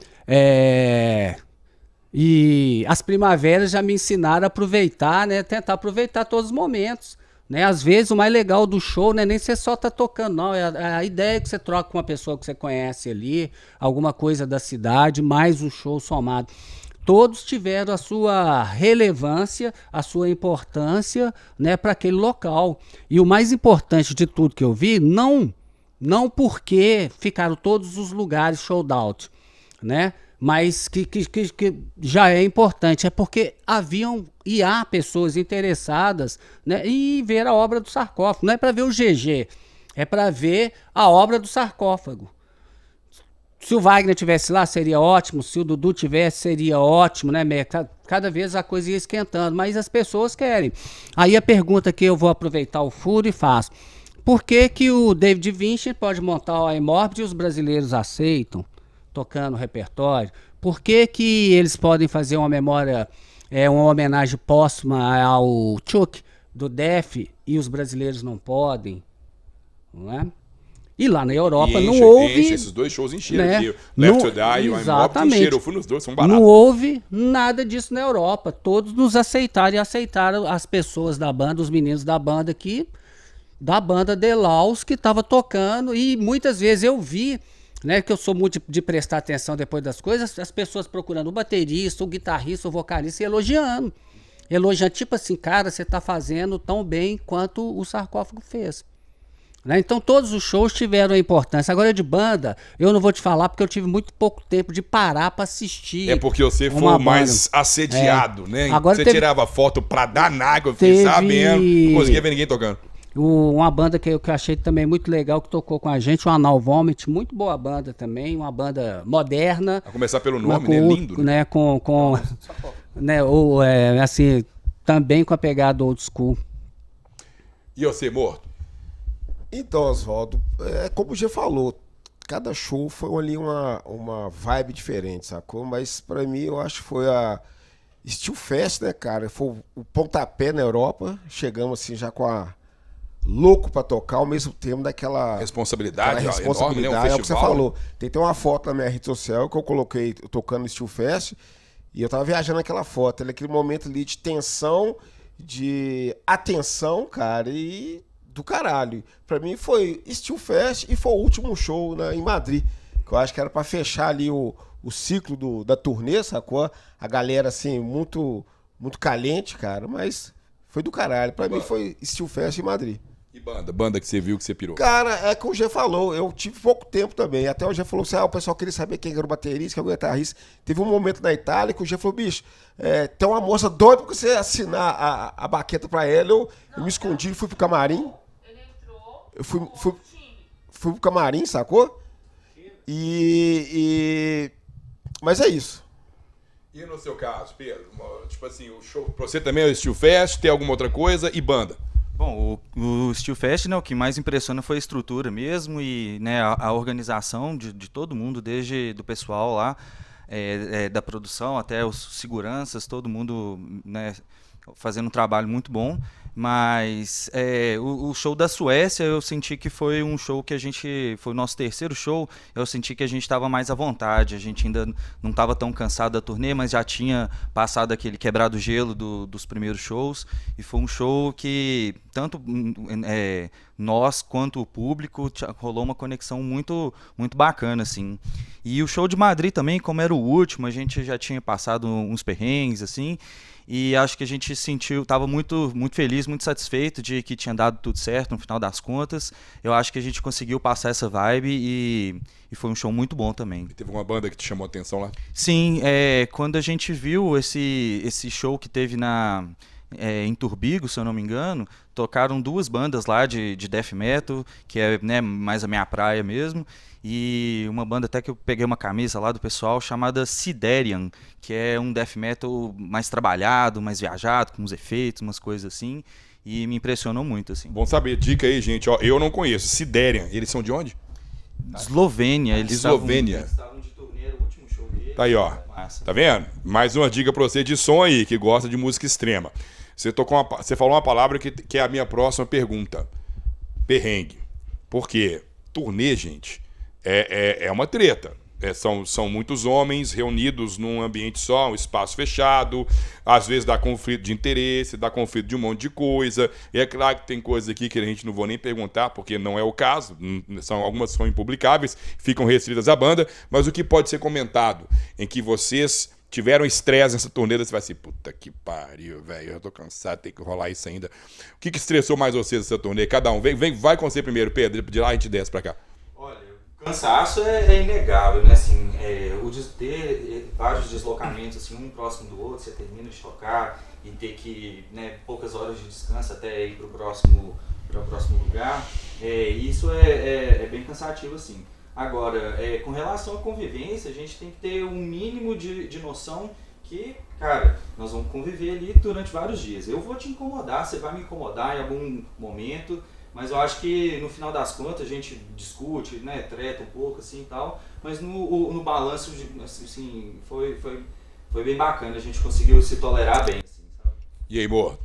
E as primaveras já me ensinaram a aproveitar, né? Tentar aproveitar todos os momentos. Né? Às vezes o mais legal do show não é nem você só tá tocando, não. É a ideia que você troca com uma pessoa que você conhece ali, alguma coisa da cidade, mais o show somado. Todos tiveram a sua relevância, a sua importância, né, para aquele local. E o mais importante de tudo que eu vi, não porque ficaram todos os lugares sold out, né? mas que já é importante. É porque haviam e há pessoas interessadas, né, em ver a obra do sarcófago. Não é para ver o GG, é para ver a obra do sarcófago. Se o Wagner tivesse lá, seria ótimo. Se o Dudu tivesse, seria ótimo, né? Cada vez a coisa ia esquentando, mas as pessoas querem. Aí a pergunta que eu vou aproveitar o furo e faço. Por que o David Vinci pode montar o iMorbid e os brasileiros aceitam, tocando o repertório? Por que eles podem fazer uma memória, uma homenagem póstuma ao Chuck, do Def, e os brasileiros não podem? Não é? E lá na Europa não houve... esses dois shows encheram, né? aqui. Left to Die e o iMorbid encheram. Eu fui nos dois, são baratos. Não houve nada disso na Europa. Todos nos aceitaram e aceitaram as pessoas da banda, os meninos da banda aqui, da banda The Laws, que estava tocando. E muitas vezes eu vi, né, que eu sou muito de prestar atenção depois das coisas, as pessoas procurando o baterista, o guitarrista, o vocalista e elogiando. Elogiando, tipo assim, cara, você está fazendo tão bem quanto o Sarcófago fez. Né? Então todos os shows tiveram importância. Agora de banda, eu não vou te falar porque eu tive muito pouco tempo de parar para assistir. É porque você foi o mais assediado, né? Agora você tirava foto pra dar nágua, eu fiquei sabendo, não conseguia ver ninguém tocando. Uma banda que eu achei também muito legal, que tocou com a gente, o Anal Vomit, muito boa banda também, uma banda moderna. A começar pelo nome, né? Lindo. Né? Né? Assim, também com a pegada old school. E você, Morto? Então, Oswaldo, como o G falou, cada show foi ali uma vibe diferente, sacou? Mas pra mim, eu acho que foi a Steel Fest, né, cara? Foi o pontapé na Europa. Chegamos assim já com a louco pra tocar, ao mesmo tempo daquela responsabilidade, responsabilidade, enorme, né? É o que você falou. Tem uma foto na minha rede social que eu coloquei tocando no Steel Fest e eu tava viajando naquela foto, aquele momento ali de tensão, de atenção, cara, e do caralho. Pra mim foi Steel Fest e foi o último show em Madrid, que eu acho que era pra fechar ali o ciclo da turnê, sacou? A galera, assim, muito, muito caliente, cara, mas foi do caralho. Pra mim foi Steel Fest em Madrid. E banda que você viu, que você pirou? Cara, é que o G falou, eu tive pouco tempo também. Até o G falou assim, o pessoal queria saber quem era o baterista, quem era o guitarrista. Teve um momento na Itália que o G falou, bicho, tem uma moça doida pra você assinar a baqueta pra ela. Eu me escondi, fui pro camarim. Ele entrou, eu fui pro camarim, sacou? Mas é isso. E no seu caso, Pedro? Tipo assim, o show pra você também é o Steel Fest, tem alguma outra coisa e banda? Bom, o Steel Fest, né, o que mais impressiona foi a estrutura mesmo e, né, a organização de todo mundo, desde do pessoal lá, da produção até os seguranças, todo mundo, né, fazendo um trabalho muito bom. Mas o show da Suécia eu senti que foi um show que foi o nosso terceiro show, eu senti que a gente estava mais à vontade, a gente ainda não estava tão cansado da turnê, mas já tinha passado aquele quebrado gelo dos primeiros shows, e foi um show que tanto nós quanto o público rolou uma conexão muito, muito bacana, assim. E o show de Madrid também, como era o último, a gente já tinha passado uns perrengues, assim, e acho que a gente estava muito, muito feliz, muito satisfeito de que tinha dado tudo certo no final das contas. Eu acho que a gente conseguiu passar essa vibe e foi um show muito bom também. E teve uma banda que te chamou a atenção lá? Sim, quando a gente viu esse show que teve em Turbigo, se eu não me engano, tocaram duas bandas lá de death metal, que é, né, mais a minha praia mesmo, e uma banda até que eu peguei uma camisa lá do pessoal chamada Siderian, que é um death metal mais trabalhado, mais viajado, com uns efeitos, umas coisas assim, e me impressionou muito, assim. Bom saber, dica aí, gente, ó, eu não conheço, Siderian, eles são de onde? Eslovênia. Eslovênia. Eles estavam de turnê, o último show deles. Tá aí, ó. Tá vendo? Mais uma dica pra você de som aí, que gosta de música extrema. Você falou uma palavra que é a minha próxima pergunta. Perrengue. Por quê? Turnê, gente, é uma treta. São muitos homens reunidos num ambiente só, um espaço fechado. Às vezes dá conflito de interesse, dá conflito de um monte de coisa. E é claro que tem coisas aqui que a gente não vou nem perguntar, porque não é o caso. Algumas são impublicáveis, ficam restritas à banda. Mas o que pode ser comentado em que vocês tiveram estresse nessa turnê, você vai assim, puta que pariu, velho, eu tô cansado, tem que rolar isso ainda. O que estressou mais vocês nessa turnê? Cada um, vai com você primeiro, Pedro, de lá a gente desce pra cá. Olha, o cansaço é inegável, né, assim, o de ter vários deslocamentos, assim, um próximo do outro, você termina de tocar e ter que, né, poucas horas de descanso até ir para o próximo lugar, isso é bem cansativo, assim. Agora, com relação à convivência, a gente tem que ter um mínimo de noção que, cara, nós vamos conviver ali durante vários dias. Eu vou te incomodar, você vai me incomodar em algum momento, mas eu acho que no final das contas a gente discute, né, treta um pouco assim e tal, mas no balanço, assim, foi bem bacana, a gente conseguiu se tolerar bem, assim, sabe? E aí, amor?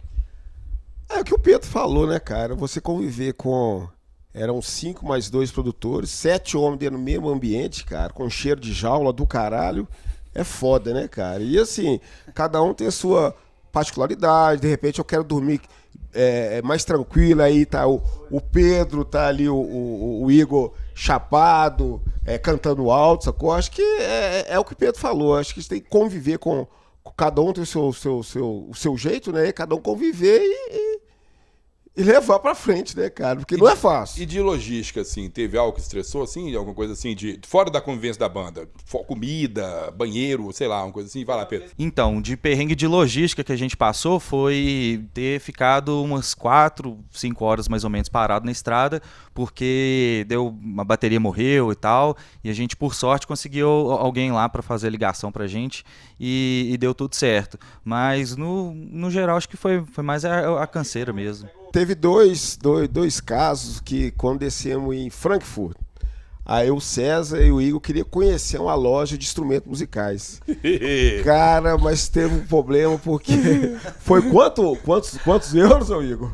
É o que o Pedro falou, né, cara? Você conviver com... Eram 5 mais 2 produtores, 7 homens dentro do mesmo ambiente, cara, com cheiro de jaula do caralho. É foda, né, cara? E assim, cada um tem a sua particularidade. De repente eu quero dormir mais tranquilo. Aí tá o Pedro, tá ali o Igor chapado, cantando alto, sacou? Acho que é o que o Pedro falou. Acho que a gente tem que conviver com cada um tem o seu jeito, né? Cada um conviver e levar pra frente, né, cara? Porque não é fácil. E de logística, assim, teve algo que estressou, assim? Alguma coisa assim, fora da convivência da banda? Comida, banheiro, sei lá, uma coisa assim? Vai lá, Pedro. Então, de perrengue de logística que a gente passou foi ter ficado umas 4, 5 horas mais ou menos parado na estrada, porque uma bateria morreu e tal, e a gente, por sorte, conseguiu alguém lá para fazer a ligação pra gente e deu tudo certo. Mas, no geral, acho que foi mais a canseira mesmo. Teve dois casos que quando descemos em Frankfurt, aí o César e o Igor queriam conhecer uma loja de instrumentos musicais. Cara, mas teve um problema porque foi quantos euros, ô Igor?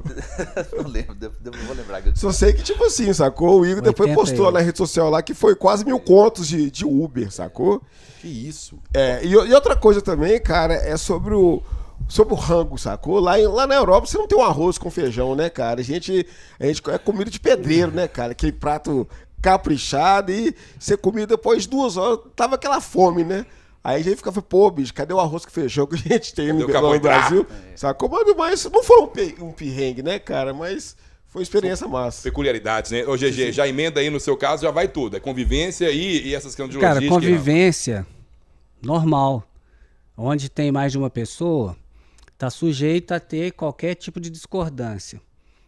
Não lembro, vou lembrar. Só sei que tipo assim, sacou? O Igor depois postou na rede social lá que foi quase 1.000 contos de Uber, sacou? Que isso? E outra coisa também, cara, é sobre o rango, sacou? Lá na Europa você não tem um arroz com feijão, né, cara? A gente é comida de pedreiro, né, cara? Aquele prato caprichado e você comia depois de 2 horas, tava aquela fome, né? Aí a gente ficava, pô, bicho, cadê o arroz com feijão que a gente tem no Brasil? Sacou? Mas não foi um perrengue, né, cara? Mas foi uma experiência massa. Peculiaridades, né? Ô, GG, já emenda aí no seu caso, já vai tudo. É convivência e essas questões de logística. Cara, convivência normal. Onde tem mais de uma pessoa, tá sujeito a ter qualquer tipo de discordância.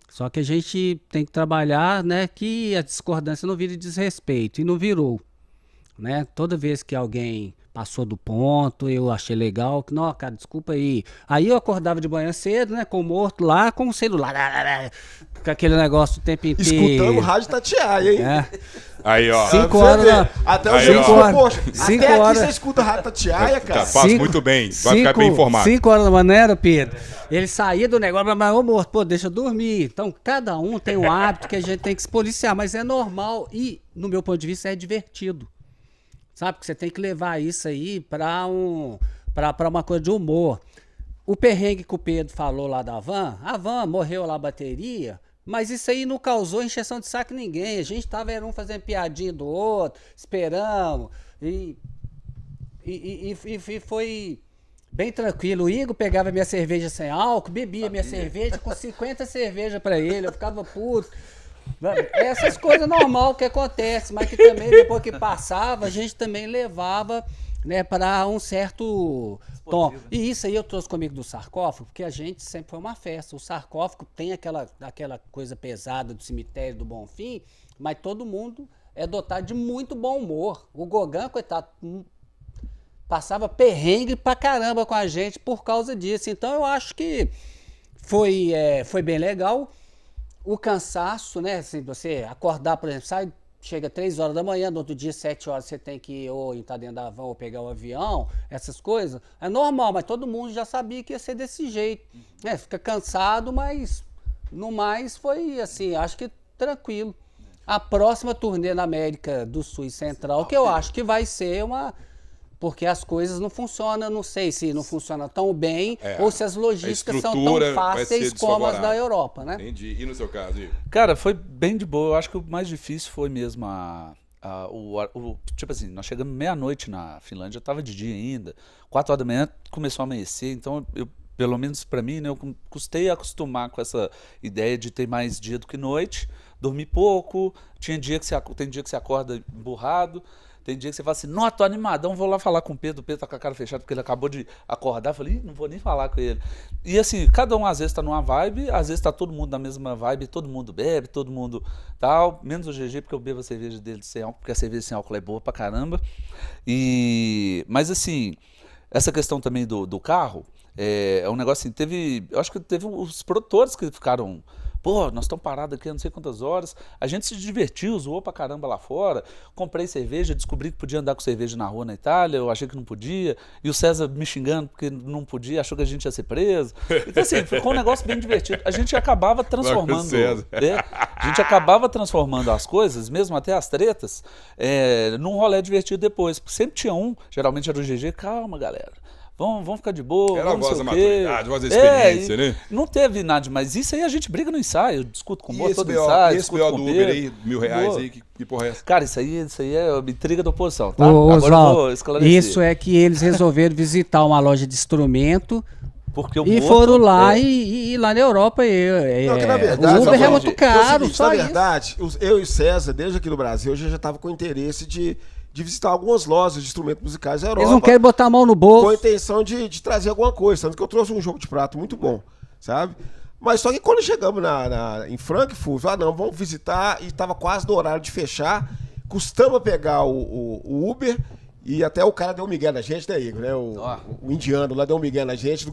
Só que a gente tem que trabalhar, né, que a discordância não vire desrespeito. E não virou. Né? Toda vez que alguém passou do ponto, eu achei legal, que não, cara, desculpa aí. Aí eu acordava de manhã cedo, né, com o morto lá, com o celular, com aquele negócio o tempo inteiro. Escutando rádio Tatiaia, hein? Aí, ó. 5 horas da... Até aí, o 5 horas. Poxa, cinco até horas... aqui você escuta rádio Tatiaia, cara. Faz muito bem, vai ficar bem informado. 5 horas da manhã, Pedro, ele saía do negócio, mas ô morto, pô, deixa eu dormir. Então, cada um tem um hábito que a gente tem que se policiar, mas é normal e, no meu ponto de vista, é divertido. Sabe? Que você tem que levar isso aí pra uma coisa de humor. O perrengue que o Pedro falou lá da van, a van morreu lá a bateria, mas isso aí não causou encheção de saco em ninguém. A gente tava um fazendo piadinha do outro, esperamos, e foi bem tranquilo. O Igor pegava minha cerveja sem álcool, bebia minha cerveja com 50 cervejas pra ele, eu ficava puto. Essas coisas normais que acontecem, mas que também depois que passava, a gente também levava, né, para um certo tom. E isso aí eu trouxe comigo do sarcófago, porque a gente sempre foi uma festa. O sarcófago tem aquela coisa pesada do cemitério do Bonfim, mas todo mundo é dotado de muito bom humor. O Gogã, coitado, passava perrengue pra caramba com a gente por causa disso. Então eu acho que foi bem legal. O cansaço, né? Assim, você acordar, por exemplo, chega 3 horas da manhã, no outro dia, 7 horas, você tem que ou estar dentro da van ou pegar o avião, essas coisas. É normal, mas todo mundo já sabia que ia ser desse jeito. Fica cansado, mas no mais foi assim, acho que tranquilo. A próxima turnê na América do Sul e Central, que eu acho que vai ser porque as coisas não funcionam, não sei se não funcionam tão bem ou se as logísticas são tão fáceis como as da Europa, né? Entendi. E no seu caso, Igor? Cara, foi bem de boa. Eu acho que o mais difícil foi mesmo tipo assim, nós chegamos meia-noite na Finlândia, tava de dia ainda, 4 horas da manhã começou a amanhecer, então pelo menos pra mim, né, eu custei a acostumar com essa ideia de ter mais dia do que noite, dormir pouco, tem dia que você acorda emburrado. Tem dia que você fala assim, não, tô animadão, vou lá falar com o Pedro tá com a cara fechada porque ele acabou de acordar. Eu falei, não vou nem falar com ele. E assim, cada um às vezes tá numa vibe, às vezes tá todo mundo na mesma vibe, todo mundo bebe, todo mundo tal, menos o GG, porque eu bebo a cerveja dele sem álcool, porque a cerveja sem álcool é boa pra caramba. Mas assim, essa questão também do carro, é um negócio assim, eu acho que teve os produtores que ficaram... Pô, nós estamos parados aqui há não sei quantas horas. A gente se divertiu, zoou pra caramba lá fora. Comprei cerveja, descobri que podia andar com cerveja na rua na Itália, eu achei que não podia. E o César me xingando porque não podia, achou que a gente ia ser preso. Então assim, ficou um negócio bem divertido. A gente acabava transformando... a gente acabava transformando as coisas, mesmo até as tretas, num rolê divertido depois. Porque sempre tinha geralmente era o GG, calma galera. Vamos ficar de boa. Era uma voz da maturidade, voz da experiência, né? Não teve nada demais. Isso aí a gente briga no ensaio. Eu discuto com o Boa todo BO, ensaio. esse BO do Uber aí, R$1.000 aí, que porra é essa? Cara, isso aí é intriga da oposição, tá? Ô, Agora eu Oswaldo, vou esclarecer. isso é que eles resolveram visitar uma loja de instrumento Porque o e Morto foram lá e lá na Europa Não, que na verdade, o Uber é Oswaldo, muito caro, seguinte, só na isso. verdade, eu e o César, desde aqui no Brasil, já estava com interesse de visitar algumas lojas de instrumentos musicais da Europa. Eles não querem botar a mão no Com a bolso. intenção de trazer alguma coisa, tanto que eu trouxe um jogo de prato muito bom, sabe? Mas só que quando chegamos em Frankfurt, não, vamos visitar, e estava quase no horário de fechar, custamos pegar o Uber, e até o cara deu um migué na gente, né, Igor? Né? O indiano lá deu um migué na gente,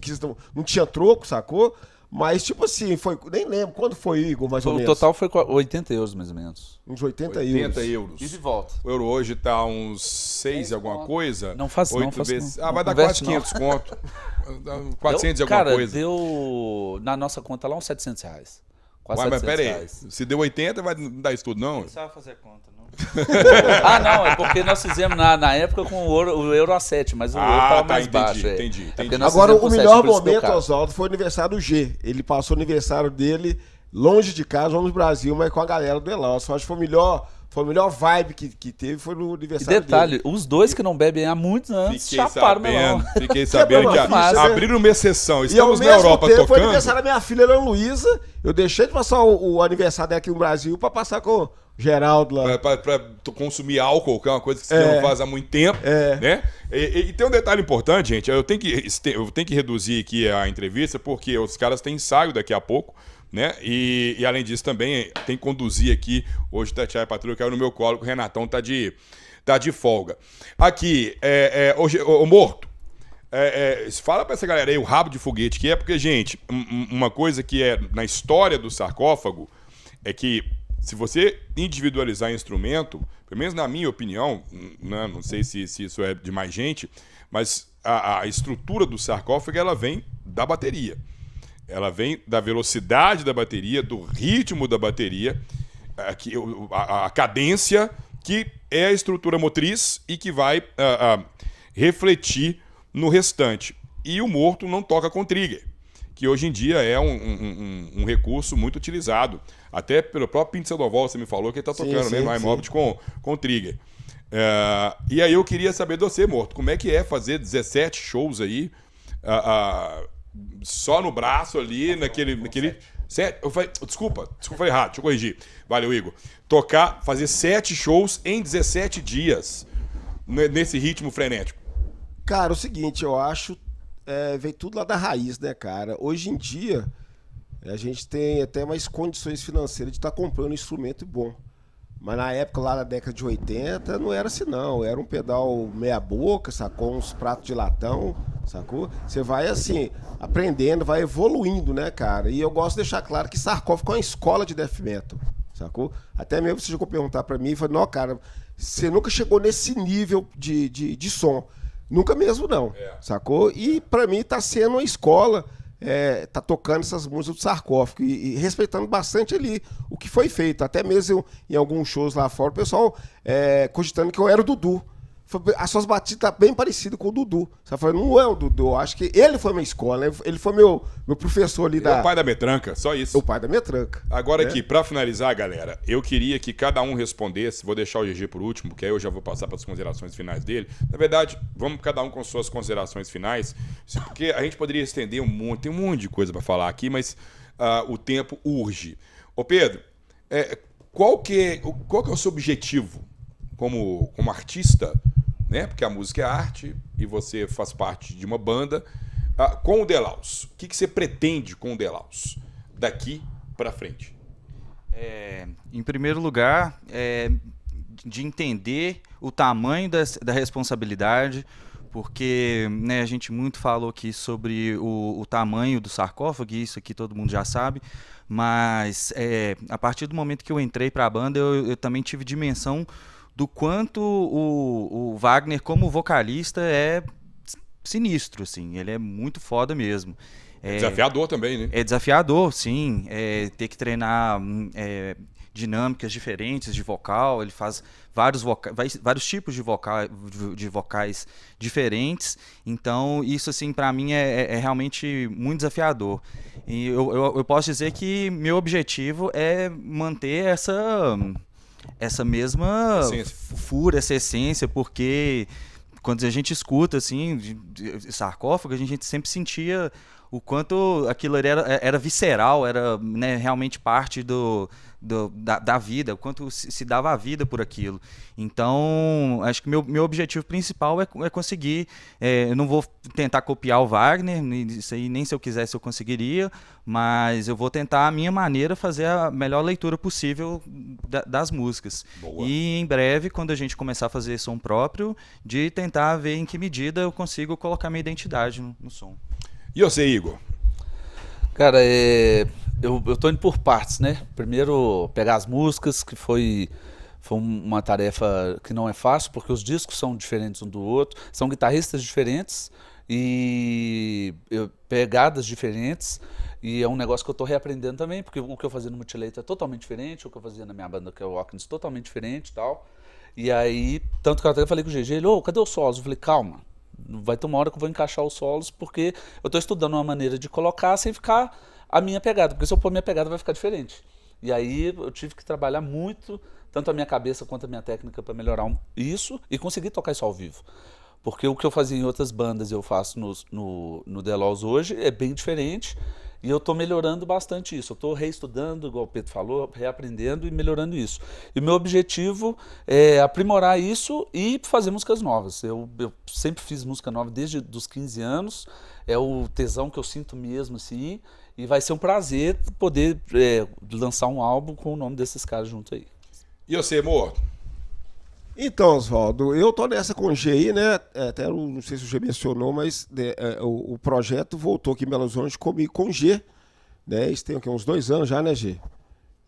não tinha troco, sacou? Mas, tipo assim, nem lembro quando foi, Igor, mais ou menos. O total foi 80 euros, mais ou menos. Uns 80 80 euros. euros. E de volta. O euro hoje tá uns 6 e alguma coisa. Não faço não, 8 faço vezes. não. Ah, Não vai dar converte, quase 500 conto. 400 e alguma Cara, coisa. deu na nossa conta lá uns R$700. Quase Ué, mas 700 pera aí, reais. se deu 80, vai dar isso tudo, não? Não precisava fazer conta, não. Não, é porque nós fizemos na época com o euro a 7, mas o euro tava mais baixo. Entendi. É porque nós Agora, fizemos o com 7, melhor por isso deu momento, caro. Oswaldo, foi o aniversário do G. Ele passou o aniversário dele longe de casa, vamos no Brasil, mas com a galera do Elau. Só acho que foi o melhor vibe que teve, foi no E aniversário detalhe, dele. os dois que não bebem há muitos anos chaparam melão. Fiquei sabendo que massa, abriram uma exceção. E ao Estamos na mesmo Europa tempo, foi tocando. aniversário da minha filha, Ana Luísa. Eu deixei de passar o aniversário dela aqui no Brasil pra passar com o Geraldo lá. Pra consumir álcool, que é uma coisa que você não faz há muito tempo. Né? E tem um detalhe importante, gente. Eu tenho que reduzir aqui a entrevista, porque os caras têm ensaio daqui a pouco. Né? E além disso, também tem que conduzir aqui hoje o Tatiaia Patrulha, que é no meu colo, que o Renatão tá de folga. Aqui, o Morto. Fala pra essa galera aí o rabo de foguete que é, porque, gente, uma coisa que é na história do sarcófago é que se você individualizar instrumento, pelo menos na minha opinião, né, não sei se isso é de mais gente, mas a estrutura do sarcófago ela vem da bateria. Ela vem da velocidade da bateria, do ritmo da bateria, a cadência, que é a estrutura motriz e que vai refletir no restante. E o Morto não toca com trigger, que hoje em dia é um recurso muito utilizado. Até pelo próprio Pinto Sandoval, você me falou que ele está tocando mesmo no iMob com trigger. E aí eu queria saber de você, Morto, como é que é fazer 17 shows aí, só no braço ali, naquele... Desculpa, falei errado, deixa eu corrigir. Valeu, Igor. Fazer 7 shows em 17 dias, nesse ritmo frenético. Cara, o seguinte, eu acho, veio tudo lá da raiz, né, cara? Hoje em dia, a gente tem até mais condições financeiras de estar comprando um instrumento bom. Mas na época, lá na década de 80, não era assim, não. Era um pedal meia boca, sacou? Uns pratos de latão, sacou? Você vai, assim, aprendendo, vai evoluindo, né, cara? E eu gosto de deixar claro que sarcófago é uma escola de death metal, sacou? Até mesmo você chegou a perguntar pra mim, e falou, não, cara, você nunca chegou nesse nível de som. Nunca mesmo, não, sacou? E pra mim tá sendo uma escola... tá tocando essas músicas do sarcófago e respeitando bastante ali o que foi feito. Até mesmo em alguns shows lá fora, o pessoal cogitando que eu era o Dudu. As suas batidas tá bem parecidas com o Dudu. Você fala, não é o Dudu, eu acho que ele foi minha escola, né? Ele foi meu professor ali É o pai da metranca, só isso. O pai da metranca. Agora aqui, pra finalizar, galera, eu queria que cada um respondesse, vou deixar o GG por último, que aí eu já vou passar para as considerações finais dele. Na verdade, vamos cada um com suas considerações finais, porque a gente poderia estender tem um monte de coisa para falar aqui, mas o tempo urge. Ô Pedro, qual que é o seu objetivo como artista, né? Porque a música é arte e você faz parte de uma banda. Com o Delaus, o que você pretende com o Delaus daqui para frente? Em primeiro lugar, de entender o tamanho da responsabilidade, porque, né, a gente muito falou aqui sobre o tamanho do sarcófago, e isso aqui todo mundo já sabe, mas a partir do momento que eu entrei para a banda, eu também tive dimensão do quanto o Wagner, como vocalista, é sinistro, assim, ele é muito foda mesmo. É desafiador também, né? É desafiador, sim. Ter que treinar dinâmicas diferentes de vocal. Ele faz vários tipos de vocais diferentes. Então, isso, assim, para mim é realmente muito desafiador. E eu posso dizer que meu objetivo é manter essa mesma fúria, essa essência, porque quando a gente escuta, assim, de sarcófago, a gente sempre sentia o quanto aquilo era visceral, era, né, realmente parte da vida, o quanto se dava a vida por aquilo. Então, acho que meu objetivo principal é conseguir. Eu não vou tentar copiar o Wagner, isso aí nem se eu quisesse eu conseguiria, mas eu vou tentar, a minha maneira, fazer a melhor leitura possível das músicas. Boa. E em breve, quando a gente começar a fazer som próprio, de tentar ver em que medida eu consigo colocar minha identidade no som. E você, Igor? Cara, eu tô indo por partes, né? Primeiro, pegar as músicas, que foi uma tarefa que não é fácil, porque os discos são diferentes um do outro, são guitarristas diferentes e pegadas diferentes, e é um negócio que eu tô reaprendendo também, porque o que eu fazia no Mutilator é totalmente diferente, o que eu fazia na minha banda, que é o Watkins, totalmente diferente e tal. E aí, tanto que eu até falei com o GG, ele, cadê os solos? Eu falei, calma. Vai ter uma hora que eu vou encaixar os solos, porque eu estou estudando uma maneira de colocar sem ficar a minha pegada, porque se eu pôr minha pegada vai ficar diferente. E aí eu tive que trabalhar muito, tanto a minha cabeça quanto a minha técnica, para melhorar isso e conseguir tocar isso ao vivo. Porque o que eu fazia em outras bandas e eu faço no Delaus hoje é bem diferente, e eu estou melhorando bastante isso. Eu estou reestudando, igual o Pedro falou, reaprendendo e melhorando isso. E o meu objetivo é aprimorar isso e fazer músicas novas. Eu sempre fiz música nova desde os 15 anos. É o tesão que eu sinto mesmo, assim. E vai ser um prazer poder lançar um álbum com o nome desses caras junto aí. E você, amor? Então, Oswaldo, eu tô nessa com o G aí, né? Até não sei se o G mencionou, mas o projeto voltou aqui em Belo Horizonte comigo com o G, né? Isso tem o quê? Uns 2 anos já, né, G?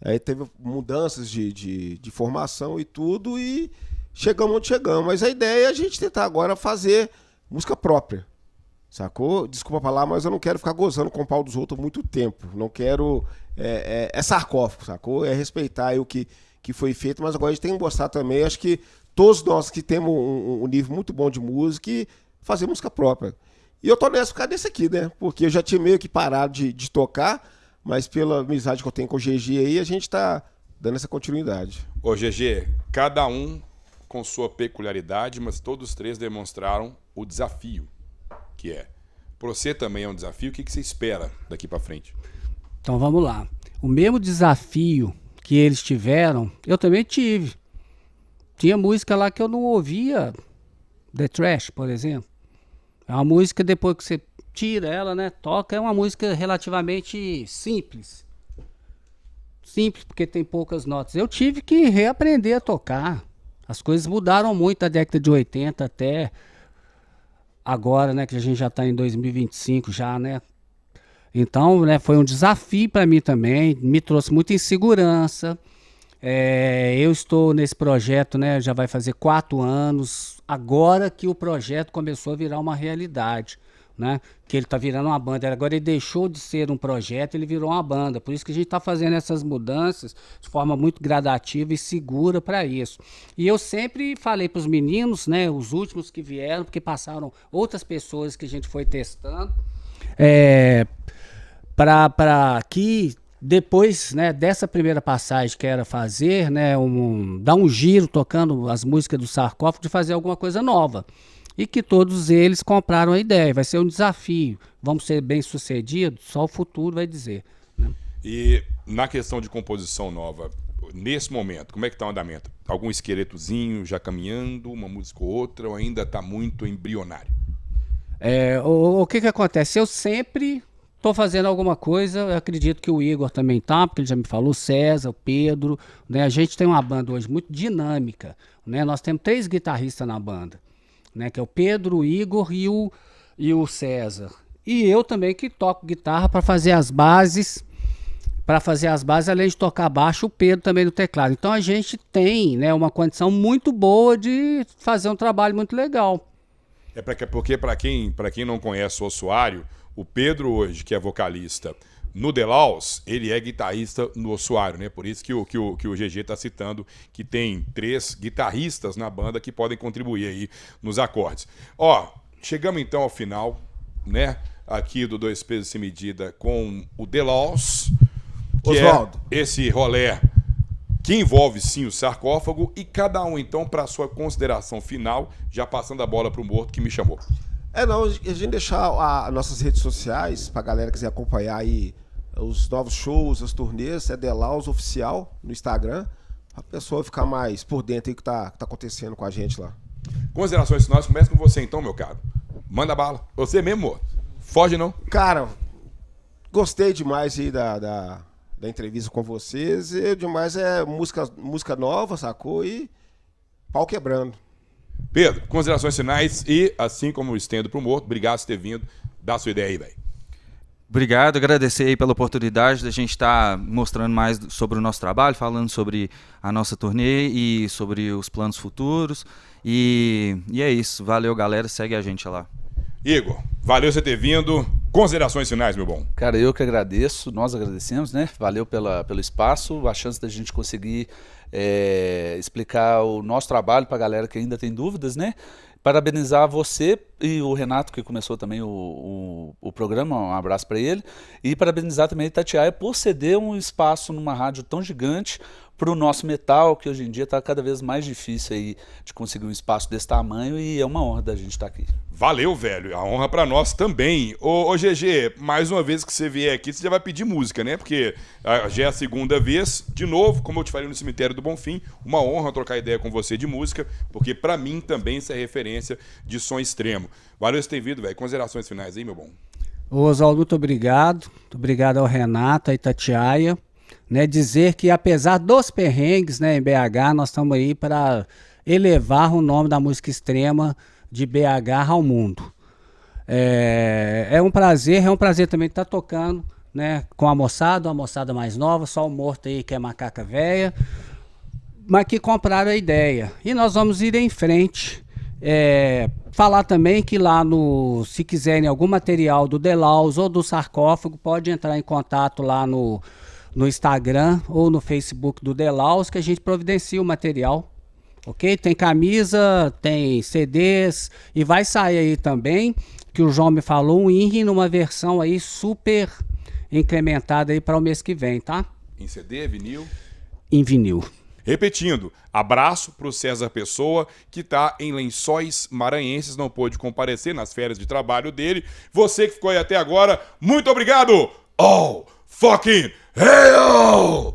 Aí teve mudanças de formação e tudo, e chegamos onde chegamos. Mas a ideia é a gente tentar agora fazer música própria, sacou? Desculpa falar, mas eu não quero ficar gozando com o pau dos outros muito tempo. Não quero... É sarcófago, sacou? É respeitar aí o que foi feito, mas agora a gente tem que mostrar também, acho que todos nós que temos um nível muito bom de música e fazer música própria. E eu tô nessa por causa desse aqui, né? Porque eu já tinha meio que parado de tocar, mas pela amizade que eu tenho com o GG aí, a gente tá dando essa continuidade. Ô, GG, cada um com sua peculiaridade, mas todos os 3 demonstraram o desafio que é. Para você também é um desafio, o que você espera daqui para frente? Então vamos lá. O mesmo desafio que eles tiveram, eu também tive. Tinha música lá que eu não ouvia, The Trash, por exemplo. É uma música, depois que você tira ela, né, toca, é uma música relativamente simples. Simples, porque tem poucas notas. Eu tive que reaprender a tocar. As coisas mudaram muito da década de 80 até agora, né, que a gente já está em 2025 já, né. Então, né, foi um desafio para mim também, me trouxe muita insegurança. Eu estou nesse projeto, né, já vai fazer 4 anos, agora que o projeto começou a virar uma realidade, né, que ele está virando uma banda. Agora ele deixou de ser um projeto, ele virou uma banda, por isso que a gente está fazendo essas mudanças de forma muito gradativa e segura para isso. E eu sempre falei para os meninos, né, os últimos que vieram, porque passaram outras pessoas que a gente foi testando, para que depois, né, dessa primeira passagem que era fazer, né, dar um giro tocando as músicas do sarcófago, de fazer alguma coisa nova. E que todos eles compraram a ideia. Vai ser um desafio. Vamos ser bem-sucedidos? Só o futuro vai dizer, né? E na questão de composição nova, nesse momento, como é que tá o andamento? Algum esqueletozinho já caminhando, uma música ou outra, ou ainda tá muito embrionário? O que acontece? Eu sempre estou fazendo alguma coisa, eu acredito que o Igor também tá, porque ele já me falou, o César, o Pedro, né? A gente tem uma banda hoje muito dinâmica, né? Nós temos 3 guitarristas na banda, né? Que é o Pedro, o Igor e o César. E eu também que toco guitarra para fazer as bases, além de tocar baixo, o Pedro também no teclado. Então a gente tem, né, uma condição muito boa de fazer um trabalho muito legal. Porque para quem não conhece o Ossuário, o Pedro hoje, que é vocalista no The Laws, ele é guitarrista no Ossuário, né? Por isso que o GG está citando que tem 3 guitarristas na banda que podem contribuir aí nos acordes. Ó, chegamos então ao final, né? Aqui do Dois Pesos Sem Medida com o The Laws, que Oswaldo, é esse rolê que envolve sim o sarcófago, e cada um então para sua consideração final, já passando a bola para o Morto que me chamou. a gente deixar as nossas redes sociais pra galera que quiser acompanhar aí os novos shows, as turnês, é The Laws Oficial no Instagram, a pessoa ficar mais por dentro aí que tá acontecendo com a gente lá. Considerações finais, começa com você então, meu caro. Manda bala. Você mesmo, Morto. Foge não. Cara, gostei demais aí da entrevista com vocês, e demais é música nova, sacou? E pau quebrando. Pedro, considerações finais e, assim como eu estendo pro Morto, obrigado por ter vindo. Dá a sua ideia aí, velho. Obrigado, agradecer aí pela oportunidade da gente estar mostrando mais sobre o nosso trabalho, falando sobre a nossa turnê e sobre os planos futuros. E é isso, valeu galera, segue a gente lá. Igor, valeu você ter vindo. Considerações finais, meu bom. Cara, eu que agradeço, nós agradecemos, né? Valeu pelo espaço, a chance da gente conseguir explicar o nosso trabalho para a galera que ainda tem dúvidas, né? Parabenizar você e o Renato, que começou também o programa, um abraço para ele. E parabenizar também a Itatiaia por ceder um espaço numa rádio tão gigante para o nosso metal, que hoje em dia está cada vez mais difícil aí de conseguir um espaço desse tamanho, e é uma honra da gente estar aqui. Valeu, velho. A honra pra nós também. Ô GG, mais uma vez que você vier aqui, você já vai pedir música, né? Porque já é a segunda vez. De novo, como eu te falei no Cemitério do Bonfim, uma honra trocar ideia com você de música, porque pra mim também isso é referência de som extremo. Valeu você ter vindo, velho. Considerações finais aí, meu bom. Ô, Oswaldo, muito obrigado. Muito obrigado ao Renato, à Itatiaia. Né, dizer que apesar dos perrengues, né, em BH, nós estamos aí para elevar o nome da música extrema de BH ao mundo. É um prazer também estar tocando, né, com a moçada mais nova, só o Morto aí que é macaca véia, mas que compraram a ideia. E nós vamos ir em frente. Falar também que lá se quiserem algum material do The Laws ou do Sarcófago, pode entrar em contato lá no Instagram ou no Facebook do The Laws, que a gente providencia o material, ok? Tem camisa, tem CDs, e vai sair aí também, que o João me falou, um INRI numa versão aí super incrementada aí para o mês que vem, tá? Em CD, vinil? Em vinil. Repetindo, abraço pro César Pessoa, que tá em Lençóis Maranhenses, não pôde comparecer nas férias de trabalho dele. Você que ficou aí até agora, muito obrigado! Oh, fucking hell!